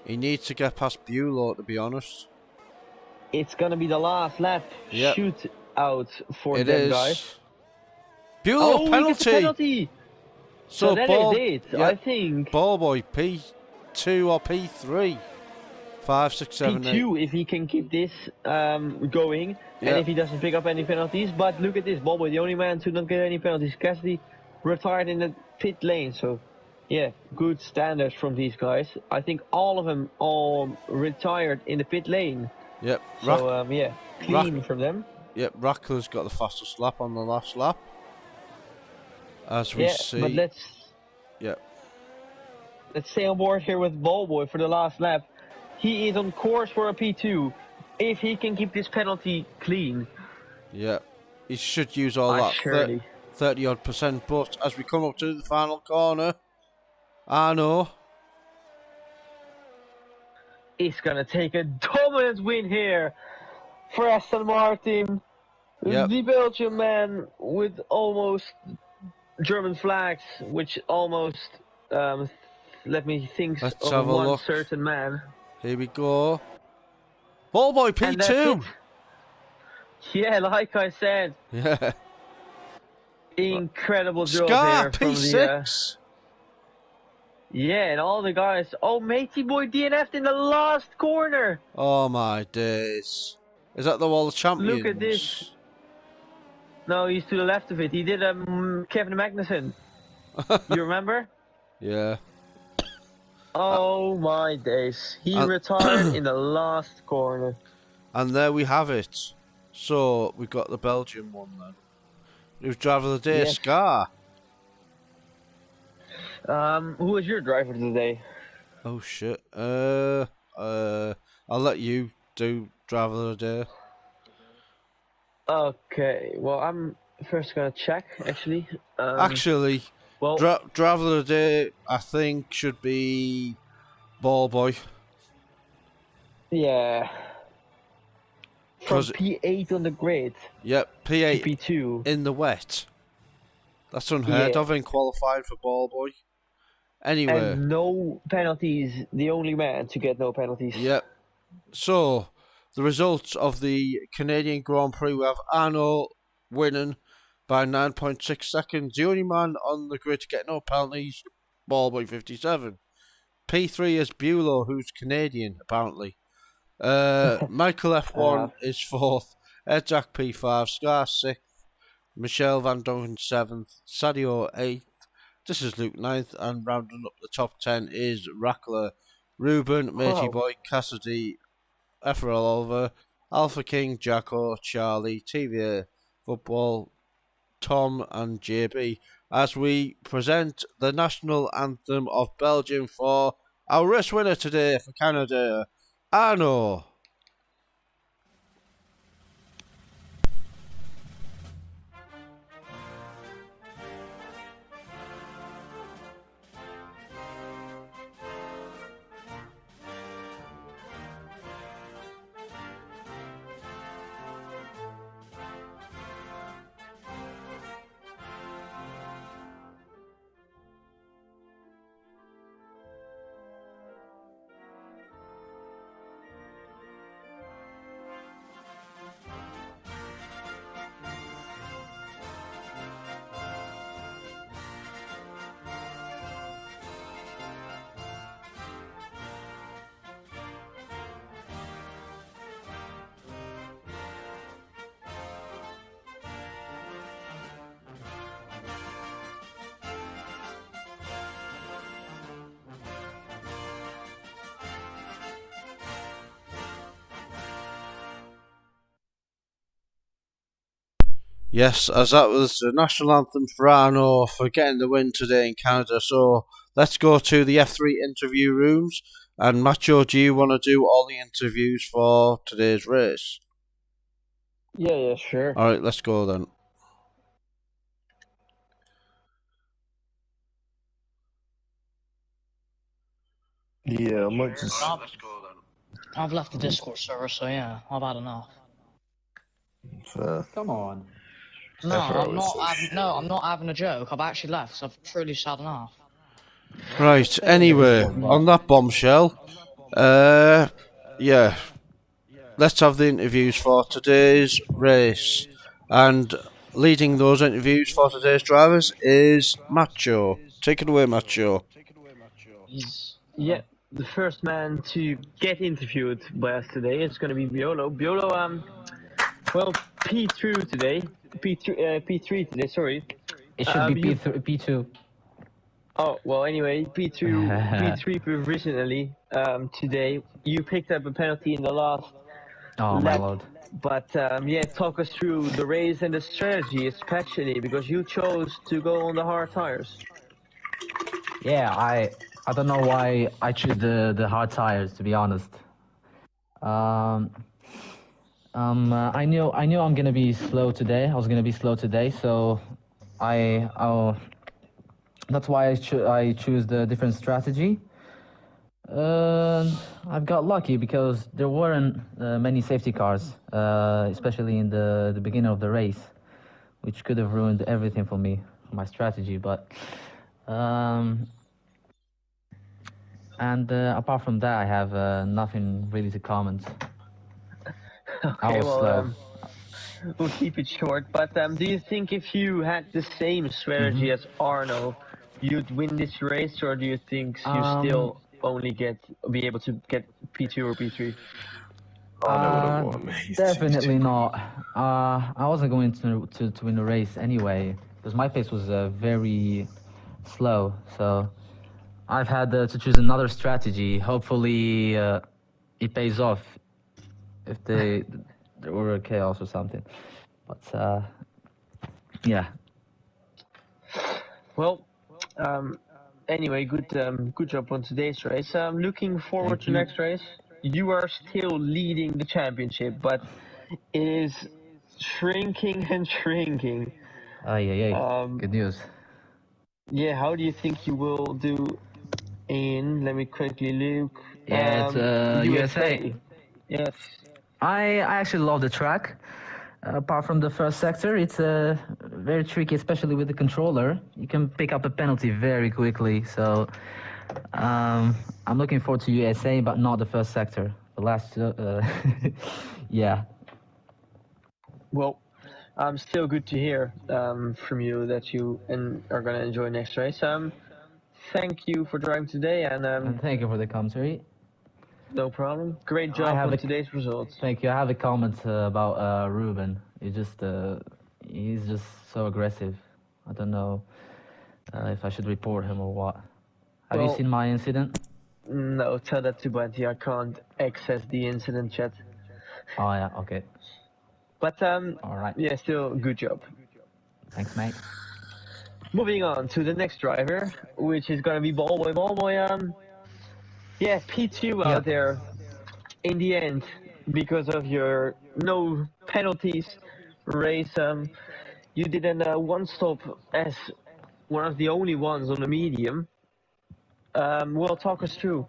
He needs to get past Bueller, to be honest. It's going to be the last lap shoot out for them, guys. Bueller penalty. So that ball, is it. yeah, I think ball boy P2 or P3, 5, 6, 7, 8. P2 if he can keep this going, and Yep. if he doesn't pick up any penalties. But look at this, Ballboy, the only man to not get any penalties. Cassidy retired in the pit lane, so yeah, good standards from these guys. I think all of them retired in the pit lane. Yep. So yeah, clean from them. Yep. Rackler's got the fastest lap on the last lap, as we see. But let's stay on board here with Ballboy for the last lap. He is on course for a P2. If he can keep this penalty clean. Yeah, he should use all that 30 odd %. But as we come up to the final corner, Arno is gonna take a dominant win here for Aston Martin. Yep. The Belgian man with almost German flags, which almost let me think of one certain man. Here we go. Ballboy P2. Yeah, like I said. Yeah. Incredible job Scar here P6. Yeah, and all the guys. Oh, Matey Boy DNF'd in the last corner. Oh my days. Is that the World Champions? Look at this. No, he's to the left of it. He did Kevin Magnussen. You remember? Yeah. Oh my days. He retired in the last corner. And there we have it. So, we got the Belgian one then. Who's driver of the day? Yes. Scar. Who was your driver today? Oh shit. I'll let you do driver of the day. Okay, well I'm first gonna check actually. Well, driver of the day I think should be Ballboy. Yeah. From P8 on the grid. Yep, P8 P2 in the wet. That's unheard of in qualifying for Ballboy. Anyway. And no penalties, the only man to get no penalties. Yep. So, the results of the Canadian Grand Prix, we have Arno winning by 9.6 seconds. The only man on the grid to get no penalties, Ballboy 57. P3 is Buelow, who's Canadian, apparently. Michael F1 is 4th. Edzak P5. Scar 6th. Michelle Van Dongen 7th. Sadio 8th. This is Luke 9th. And rounding up the top 10 is Rackler, Ruben, Matey Boy, Cassidy, FRL Oliver, Alpha King, Jacko, Charlie, TVA, Football, Tom and JB, as we present the national anthem of Belgium for our race winner today for Canada, Arno. Yes, as that was the national anthem for Arno for getting the win today in Canada. So let's go to the F3 interview rooms. And Macho, do you want to do all the interviews for today's race? Yeah, sure. Alright, let's go then. Yeah, I might just... I've left the Discord server, so yeah, I've had enough. Come on. No, I'm not having a joke. I've actually left, so I've truly sad enough. Right, anyway, on that bombshell, yeah, let's have the interviews for today's race. And leading those interviews for today's drivers is Macho. Take it away, Macho. Yeah, the first man to get interviewed by us today is going to be Biolo. Biolo, well, P3 today. P3 today. Sorry. It should be You. P2. Oh well. Anyway, P3 provisionally. Today you picked up a penalty in the last Oh my lap. lord. But yeah, talk us through the race and the strategy, especially because you chose to go on the hard tires. Yeah, I don't know why I choose the hard tires, to be honest. I knew I'm gonna be slow today. I was gonna be slow today, so that's why I choose the different strategy. I've got lucky because there weren't many safety cars, especially in the beginning of the race, which could have ruined everything for me, for my strategy. But apart from that, I have nothing really to comment. I Okay, was slow. we'll keep it short. But do you think if you had the same strategy as Arno, you'd win this race, or do you think you still only be able to get P2 or P3? Arno would have won. He's Definitely too not. I wasn't going to win the race anyway, because my pace was very slow. So I've had to choose another strategy. Hopefully, it pays off if there were a chaos or something. But yeah. Well, anyway, good job on today's race. I'm looking forward Thank to you. next race. You are still leading the championship, but it is shrinking and shrinking. Yeah. Good news. Yeah, how do you think you will do in? Let me quickly look. Yeah, it's USA. Yes. I actually love the track. Apart from the first sector, it's very tricky, especially with the controller. You can pick up a penalty very quickly. So I'm looking forward to USA, but not the first sector. The last, yeah. Well, still good to hear from you that you are gonna enjoy next race. Thank you for driving today, and And thank you for the commentary. no problem. Great I job have on a today's results. Thank you. I have a comment about Ruben. He's just so aggressive. I don't know if I should report him or what. Have you Well, seen my incident? no, tell that to Bunty. I can't access the incident chat. Oh yeah, okay. But All right. yeah, still good job. Thanks, mate. Moving on to the next driver, which is gonna be Ballboy. Ballboy, yeah, P2 out there in the end because of your no penalties race. You did a one stop as one of the only ones on the medium. Well, talk us through.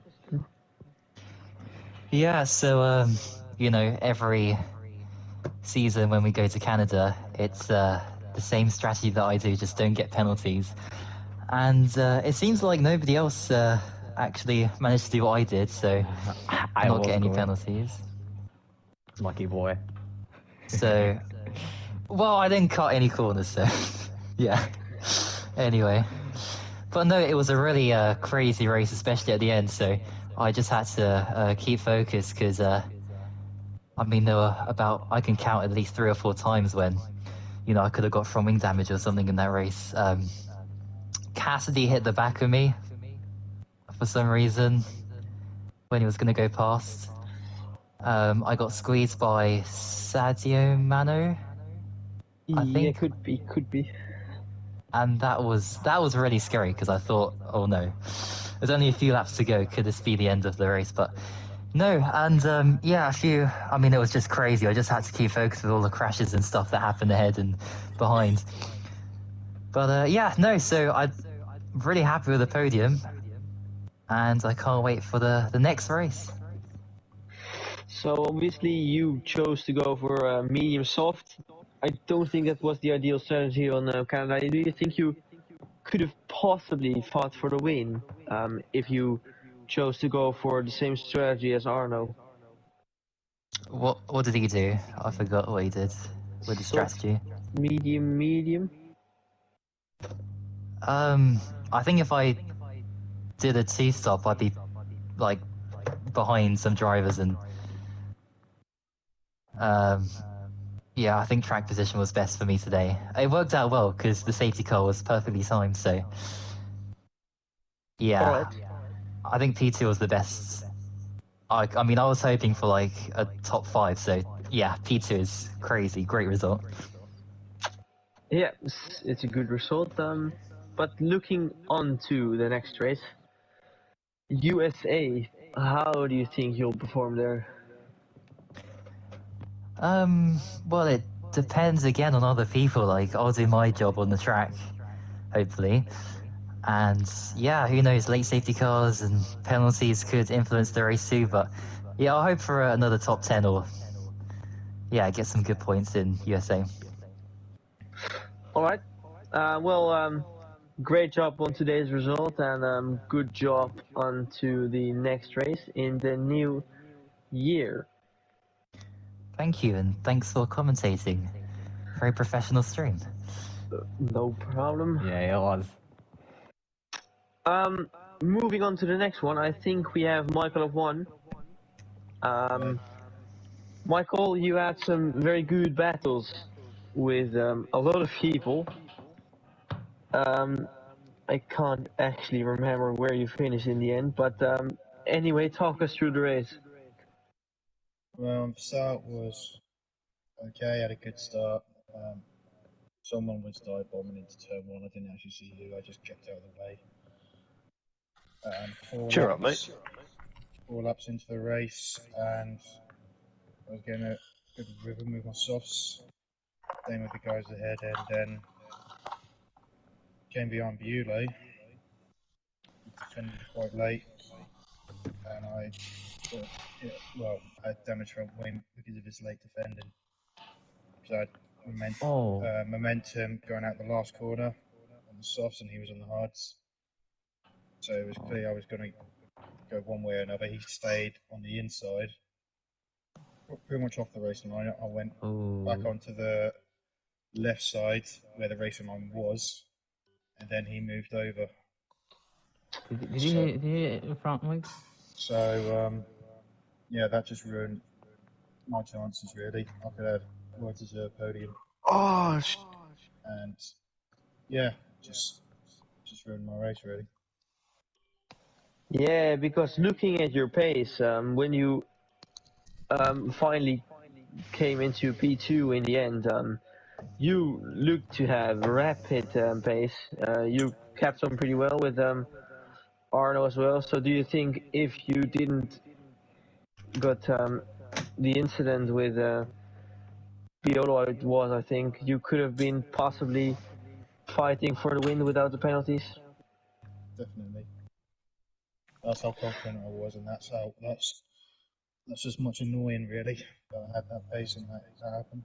Yeah, so you know, every season when we go to Canada, it's the same strategy that I do, just don't get penalties. And it seems like nobody else actually managed to do what I did, so I not was get any going. penalties. Lucky boy. So, well, I didn't cut any corners, so yeah. Anyway, but no, it was a really crazy race, especially at the end. So I just had to keep focused because I mean, there were I can count at least 3 or 4 times when, you know, I could have got front wing damage or something in that race. Cassidy hit the back of me for some reason when he was going to go past. I got squeezed by Sadio Mano, I think. Could be. And that was really scary because I thought, oh no, there's only a few laps to go. Could this be the end of the race? But no, and yeah, I mean, it was just crazy. I just had to keep focused with all the crashes and stuff that happened ahead and behind. But yeah, no, so I'm really happy with the podium, and I can't wait for the next race. So obviously you chose to go for medium soft. I don't think that was the ideal strategy on Canada. Do you think you could have possibly fought for the win if you chose to go for the same strategy as Arno? What did he do? I forgot what he did with the Soft, strategy. medium. I think if I did a two-stop, I'd be like behind some drivers, and yeah, I think track position was best for me today. It worked out well because the safety car was perfectly timed, so yeah, All right. I think P2 was the best. I mean, I was hoping for like a top 5, so yeah, P2 is crazy, great result. Yeah, it's a good result. But looking on to the next race, USA, how do you think you'll perform there? Well, it depends again on other people. Like, I'll do my job on the track, hopefully. And yeah, who knows, late safety cars and penalties could influence the race too, but yeah, I'll hope for another top 10 or yeah, get some good points in USA. All right. Well, great job on today's result, and good job on to the next race in the new year. Thank you, and thanks for commentating. Very professional stream. No problem. Yeah, it was. Moving on to the next one, I think we have Michael of one. Michael, you had some very good battles with a lot of people. I can't actually remember where you finished in the end, but anyway, talk us through the race. Well, the start was okay, had a good start. Someone was dive bombing into turn 1. I didn't actually see who, I just kept out of the way. Cheer up, mate. 4 laps into the race, and I was getting a good rhythm with my softs. Same with the guys ahead, and then came behind Bewley. He defended quite late, and I had damage front wing because of his late defending. So I had momentum going out the last corner on the softs, and he was on the hards. So it was clear I was going to go one way or another. He stayed on the inside, pretty much off the racing line. I went back onto the left side where the racing line was, and then he moved over. Did you hit front wing? So yeah, that just ruined my chances. Really, I could have well deserved podium. Oh, and yeah, just ruined my race really. Yeah, because looking at your pace, when you finally came into P2 in the end, you looked to have rapid pace. You kept on pretty well with Arno as well. So do you think if you didn't got the incident with Piolo, it was, I think, you could have been possibly fighting for the win without the penalties? Definitely. That's how confident I was, and that's as much annoying really that I had that pace and that happened.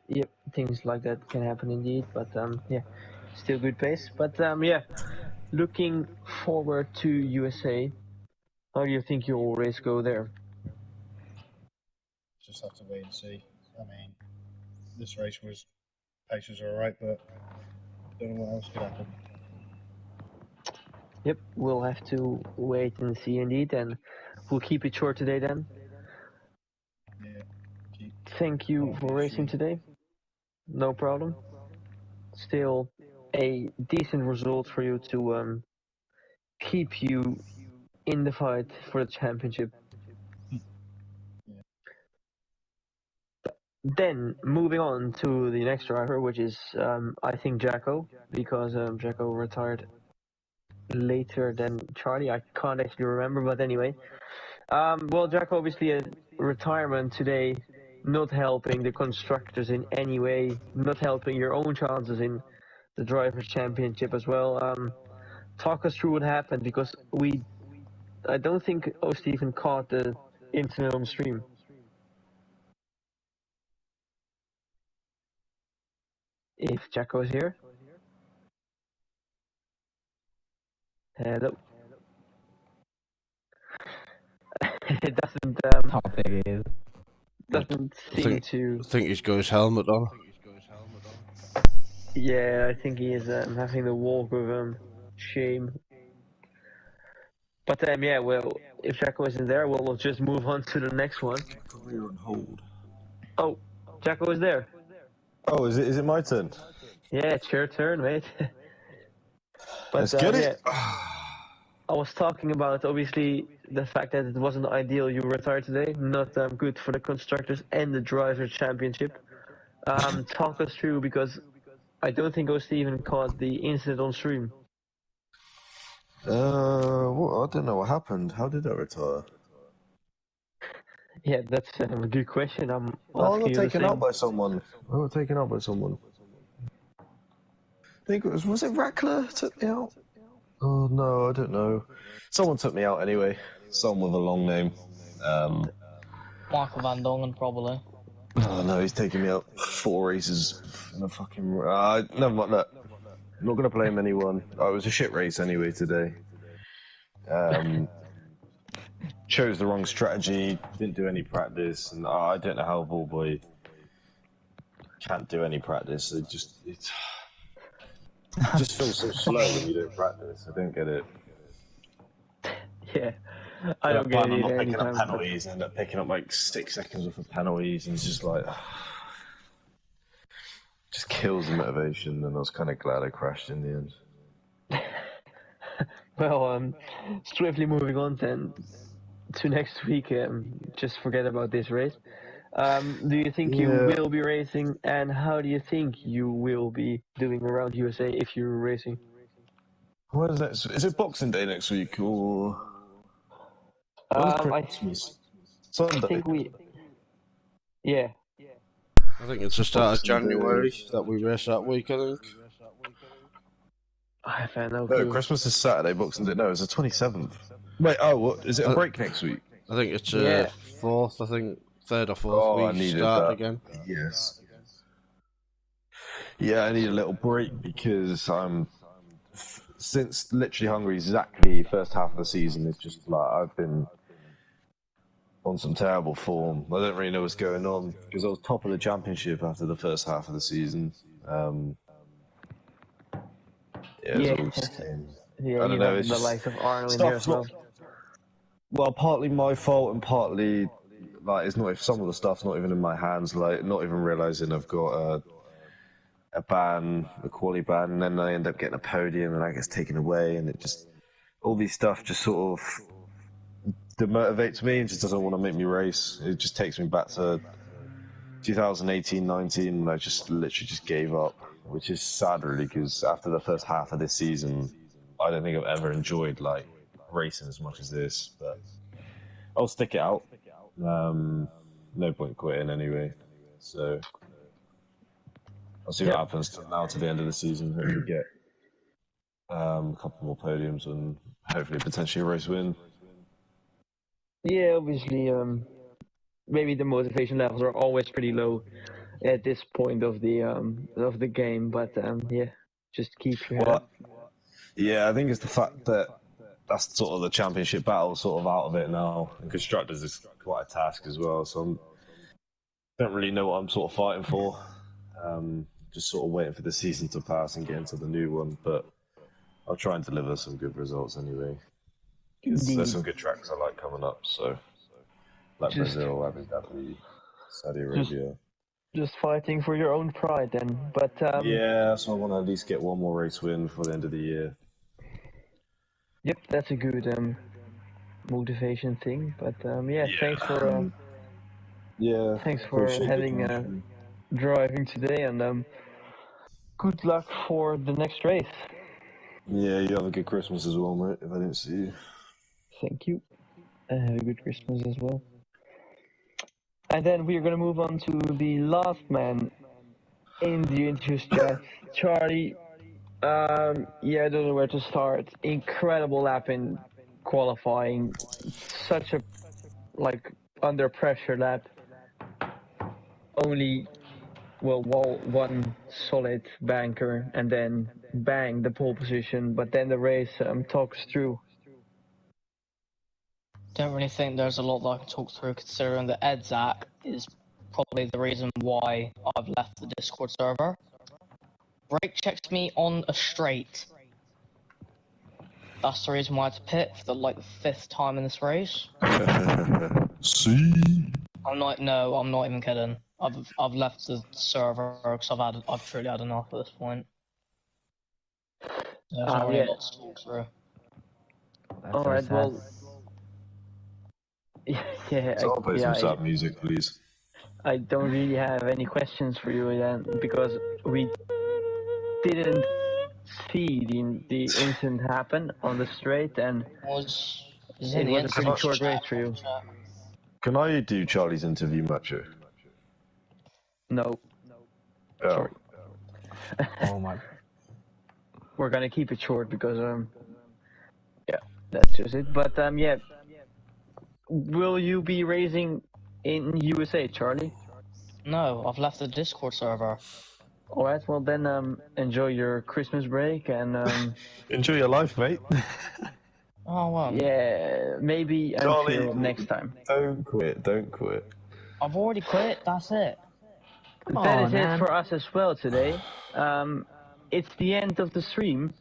Yep, things like that can happen indeed, but yeah, still good pace. But yeah, looking forward to USA, how do you think your race go there? Just have to wait and see. I mean, this race pace was alright, but don't know what else could happen. Yep, we'll have to wait and see indeed, and we'll keep it short today then. Yeah. Thank you for racing today. No problem. Still a decent result for you to keep you in the fight for the championship. Then moving on to the next driver, which is I think Jacko, because Jacko retired later than Charlie. I can't actually remember, but anyway. Well, Jacko, obviously a retirement today, not helping the constructors in any way, not helping your own chances in the drivers' championship as well. Talk us through what happened, because I don't think Stephen caught the incident on stream. If Jacko's here. Hello. It doesn't. I don't think it is. Doesn't seem to. I think he's got his helmet on. Yeah, I think he is having the walk of shame. But yeah, well, if Jacko isn't there, we'll just move on to the next one. We're on hold. Oh, Jacko is there. Oh, is it my turn? Yeah, it's your turn, mate. But Let's get yeah, it. I was talking about obviously the fact that it wasn't ideal you retired today, not good for the constructors and the drivers championship. Talk us through, because I don't think Steven caught the incident on stream. What? I don't know what happened. How did I retire? Yeah, that's a good question. I'm Oh, I asking got you the taken out same. by someone. I got taken out by someone. I think it was it Rackler took me out? Oh no, I don't know. Someone took me out anyway. Someone with a long name. Michael Van Dongen, probably. Oh no, he's taking me out 4 races in a fucking. Never mind that. I'm not gonna blame anyone. Oh, it was a shit race anyway today. Chose the wrong strategy. Didn't do any practice, and I don't know how Ballboy can't do any practice. It just feels so slow when you don't practice. I don't get it. Yeah, I And don't get it I'm either not picking up anytime. But penalties, and end up picking up like 6 seconds worth of penalties, and it's just like. Just kills the motivation, and I was kind of glad I crashed in the end. well, swiftly moving on then to next week. Just forget about this race. Do you think you Yeah. will be racing, and how do you think you will be doing around USA if you're racing? What is that? Is it Boxing Day next week, or when's I Christmas? Sunday. think yeah. I think it's the start of Boxing January Day. that we race that week, I think. I have no No, clue. Christmas is Saturday. Boxing Day. No, it's the 27th. Wait. Oh, what? Is it a break next week? I think it's Yeah. fourth. I think third or fourth. Oh, We I needed start that. again. Yes. Yeah, I need a little break because since literally Hungary exactly first half of the season. It's just like I've been on some terrible form. I don't really know what's going on because I was top of the championship after the first half of the season. Yeah, it's all just came. Yeah, I you don't know. have It's the just likes of Arnold in there as stuff's not. well. Well, partly my fault and partly like it's not. If some of the stuff's not even in my hands, like not even realizing I've got a ban, a quali ban, and then I end up getting a podium and that gets taken away, and it just all these stuff just sort of demotivates me and just doesn't want to make me race. It just takes me back to 2018-19, and I just literally just gave up, which is sad really because after the first half of this season, I don't think I've ever enjoyed like racing as much as this. But I'll stick it out. No point quitting anyway. So I'll see what happens now to the end of the season. Hopefully get a couple more podiums and hopefully potentially a race win. Yeah, obviously, maybe the motivation levels are always pretty low at this point of the game, but yeah, just keep your head up. Yeah, I think it's the fact that that's sort of the championship battle sort of out of it now, and constructors is quite a task as well. So I don't really know what I'm sort of fighting for. Just sort of waiting for the season to pass and get into the new one, but I'll try and deliver some good results anyway. Because there's some good tracks I like coming up. So like Brazil, Abu Dhabi, Saudi Arabia. Just fighting for your own pride then. But Yeah, so I want to at least get one more race win before the end of the year. yep, that's a good motivation thing. But yeah, thanks for Appreciate the having driving today, and good luck for the next race. Yeah, you have a good Christmas as well, mate. If I didn't see you. Thank you. Have a good Christmas as well. And then we're gonna move on to the last man in the interest chat, Charlie. Yeah, I don't know where to start. Incredible lap in qualifying. Such a under pressure lap. Only one solid banker, and then bang the pole position. But then the race talks through. Don't really think there's a lot that I can talk through, considering that EDSAC is probably the reason why I've left the Discord server. Brake checked me on a straight. That's the reason why I had to pit for the 5th time in this race. See? I'm not even kidding. I've left the server because I've truly had enough at this point. There's not really a lot to talk through. All right, well, So I'll play some sad music, please. I don't really have any questions for you then, because we didn't see the incident happen on the straight, and It was a pretty short race for you. Can I do Charlie's interview, Macho? No. Oh. Sorry. Oh my. We're gonna keep it short because yeah, that's just it. But yeah, will you be racing in USA, Charlie? No, I've left the Discord server. All right, well then enjoy your Christmas break and enjoy your life, mate. Oh well. Yeah, maybe Charlie, until next time. Don't quit. I've already quit. That's it. That is it for us as well today. It's the end of the stream.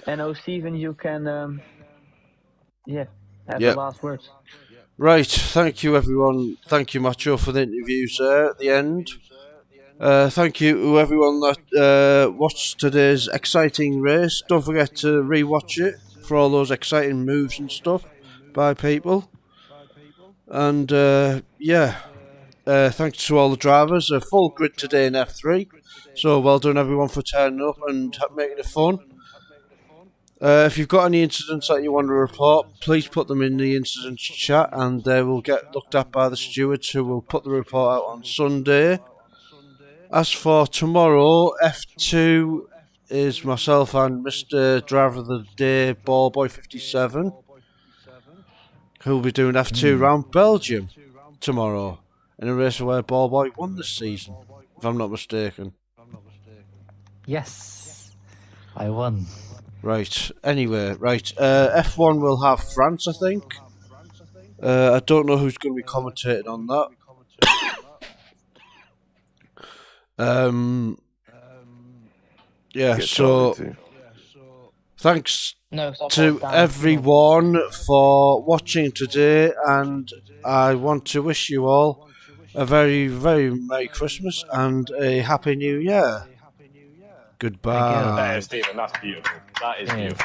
And Stephen, you can have the last words. Right, thank you everyone. Thank you, Macho, for the interviews there at the end. Thank you to everyone that watched today's exciting race. Don't forget to re-watch it for all those exciting moves and stuff by people. And thanks to all the drivers. A full grid today in F3. So well done everyone for turning up and making it fun. If you've got any incidents that you want to report, please put them in the incidents chat and they will get looked at by the stewards, who will put the report out on Sunday. As for tomorrow, F2 is myself and Mr. Driver of the Day, Ballboy 57, who will be doing F2 round Belgium tomorrow, in a race where Ballboy won this season, if I'm not mistaken. Yes, I won. Right, anyway, F1 will have France, I think. I don't know who's going to be commentating on that. Thanks to everyone for watching today, and I want to wish you all a very, very Merry Christmas and a Happy New Year. Goodbye. Stephen, that's beautiful. That is beautiful.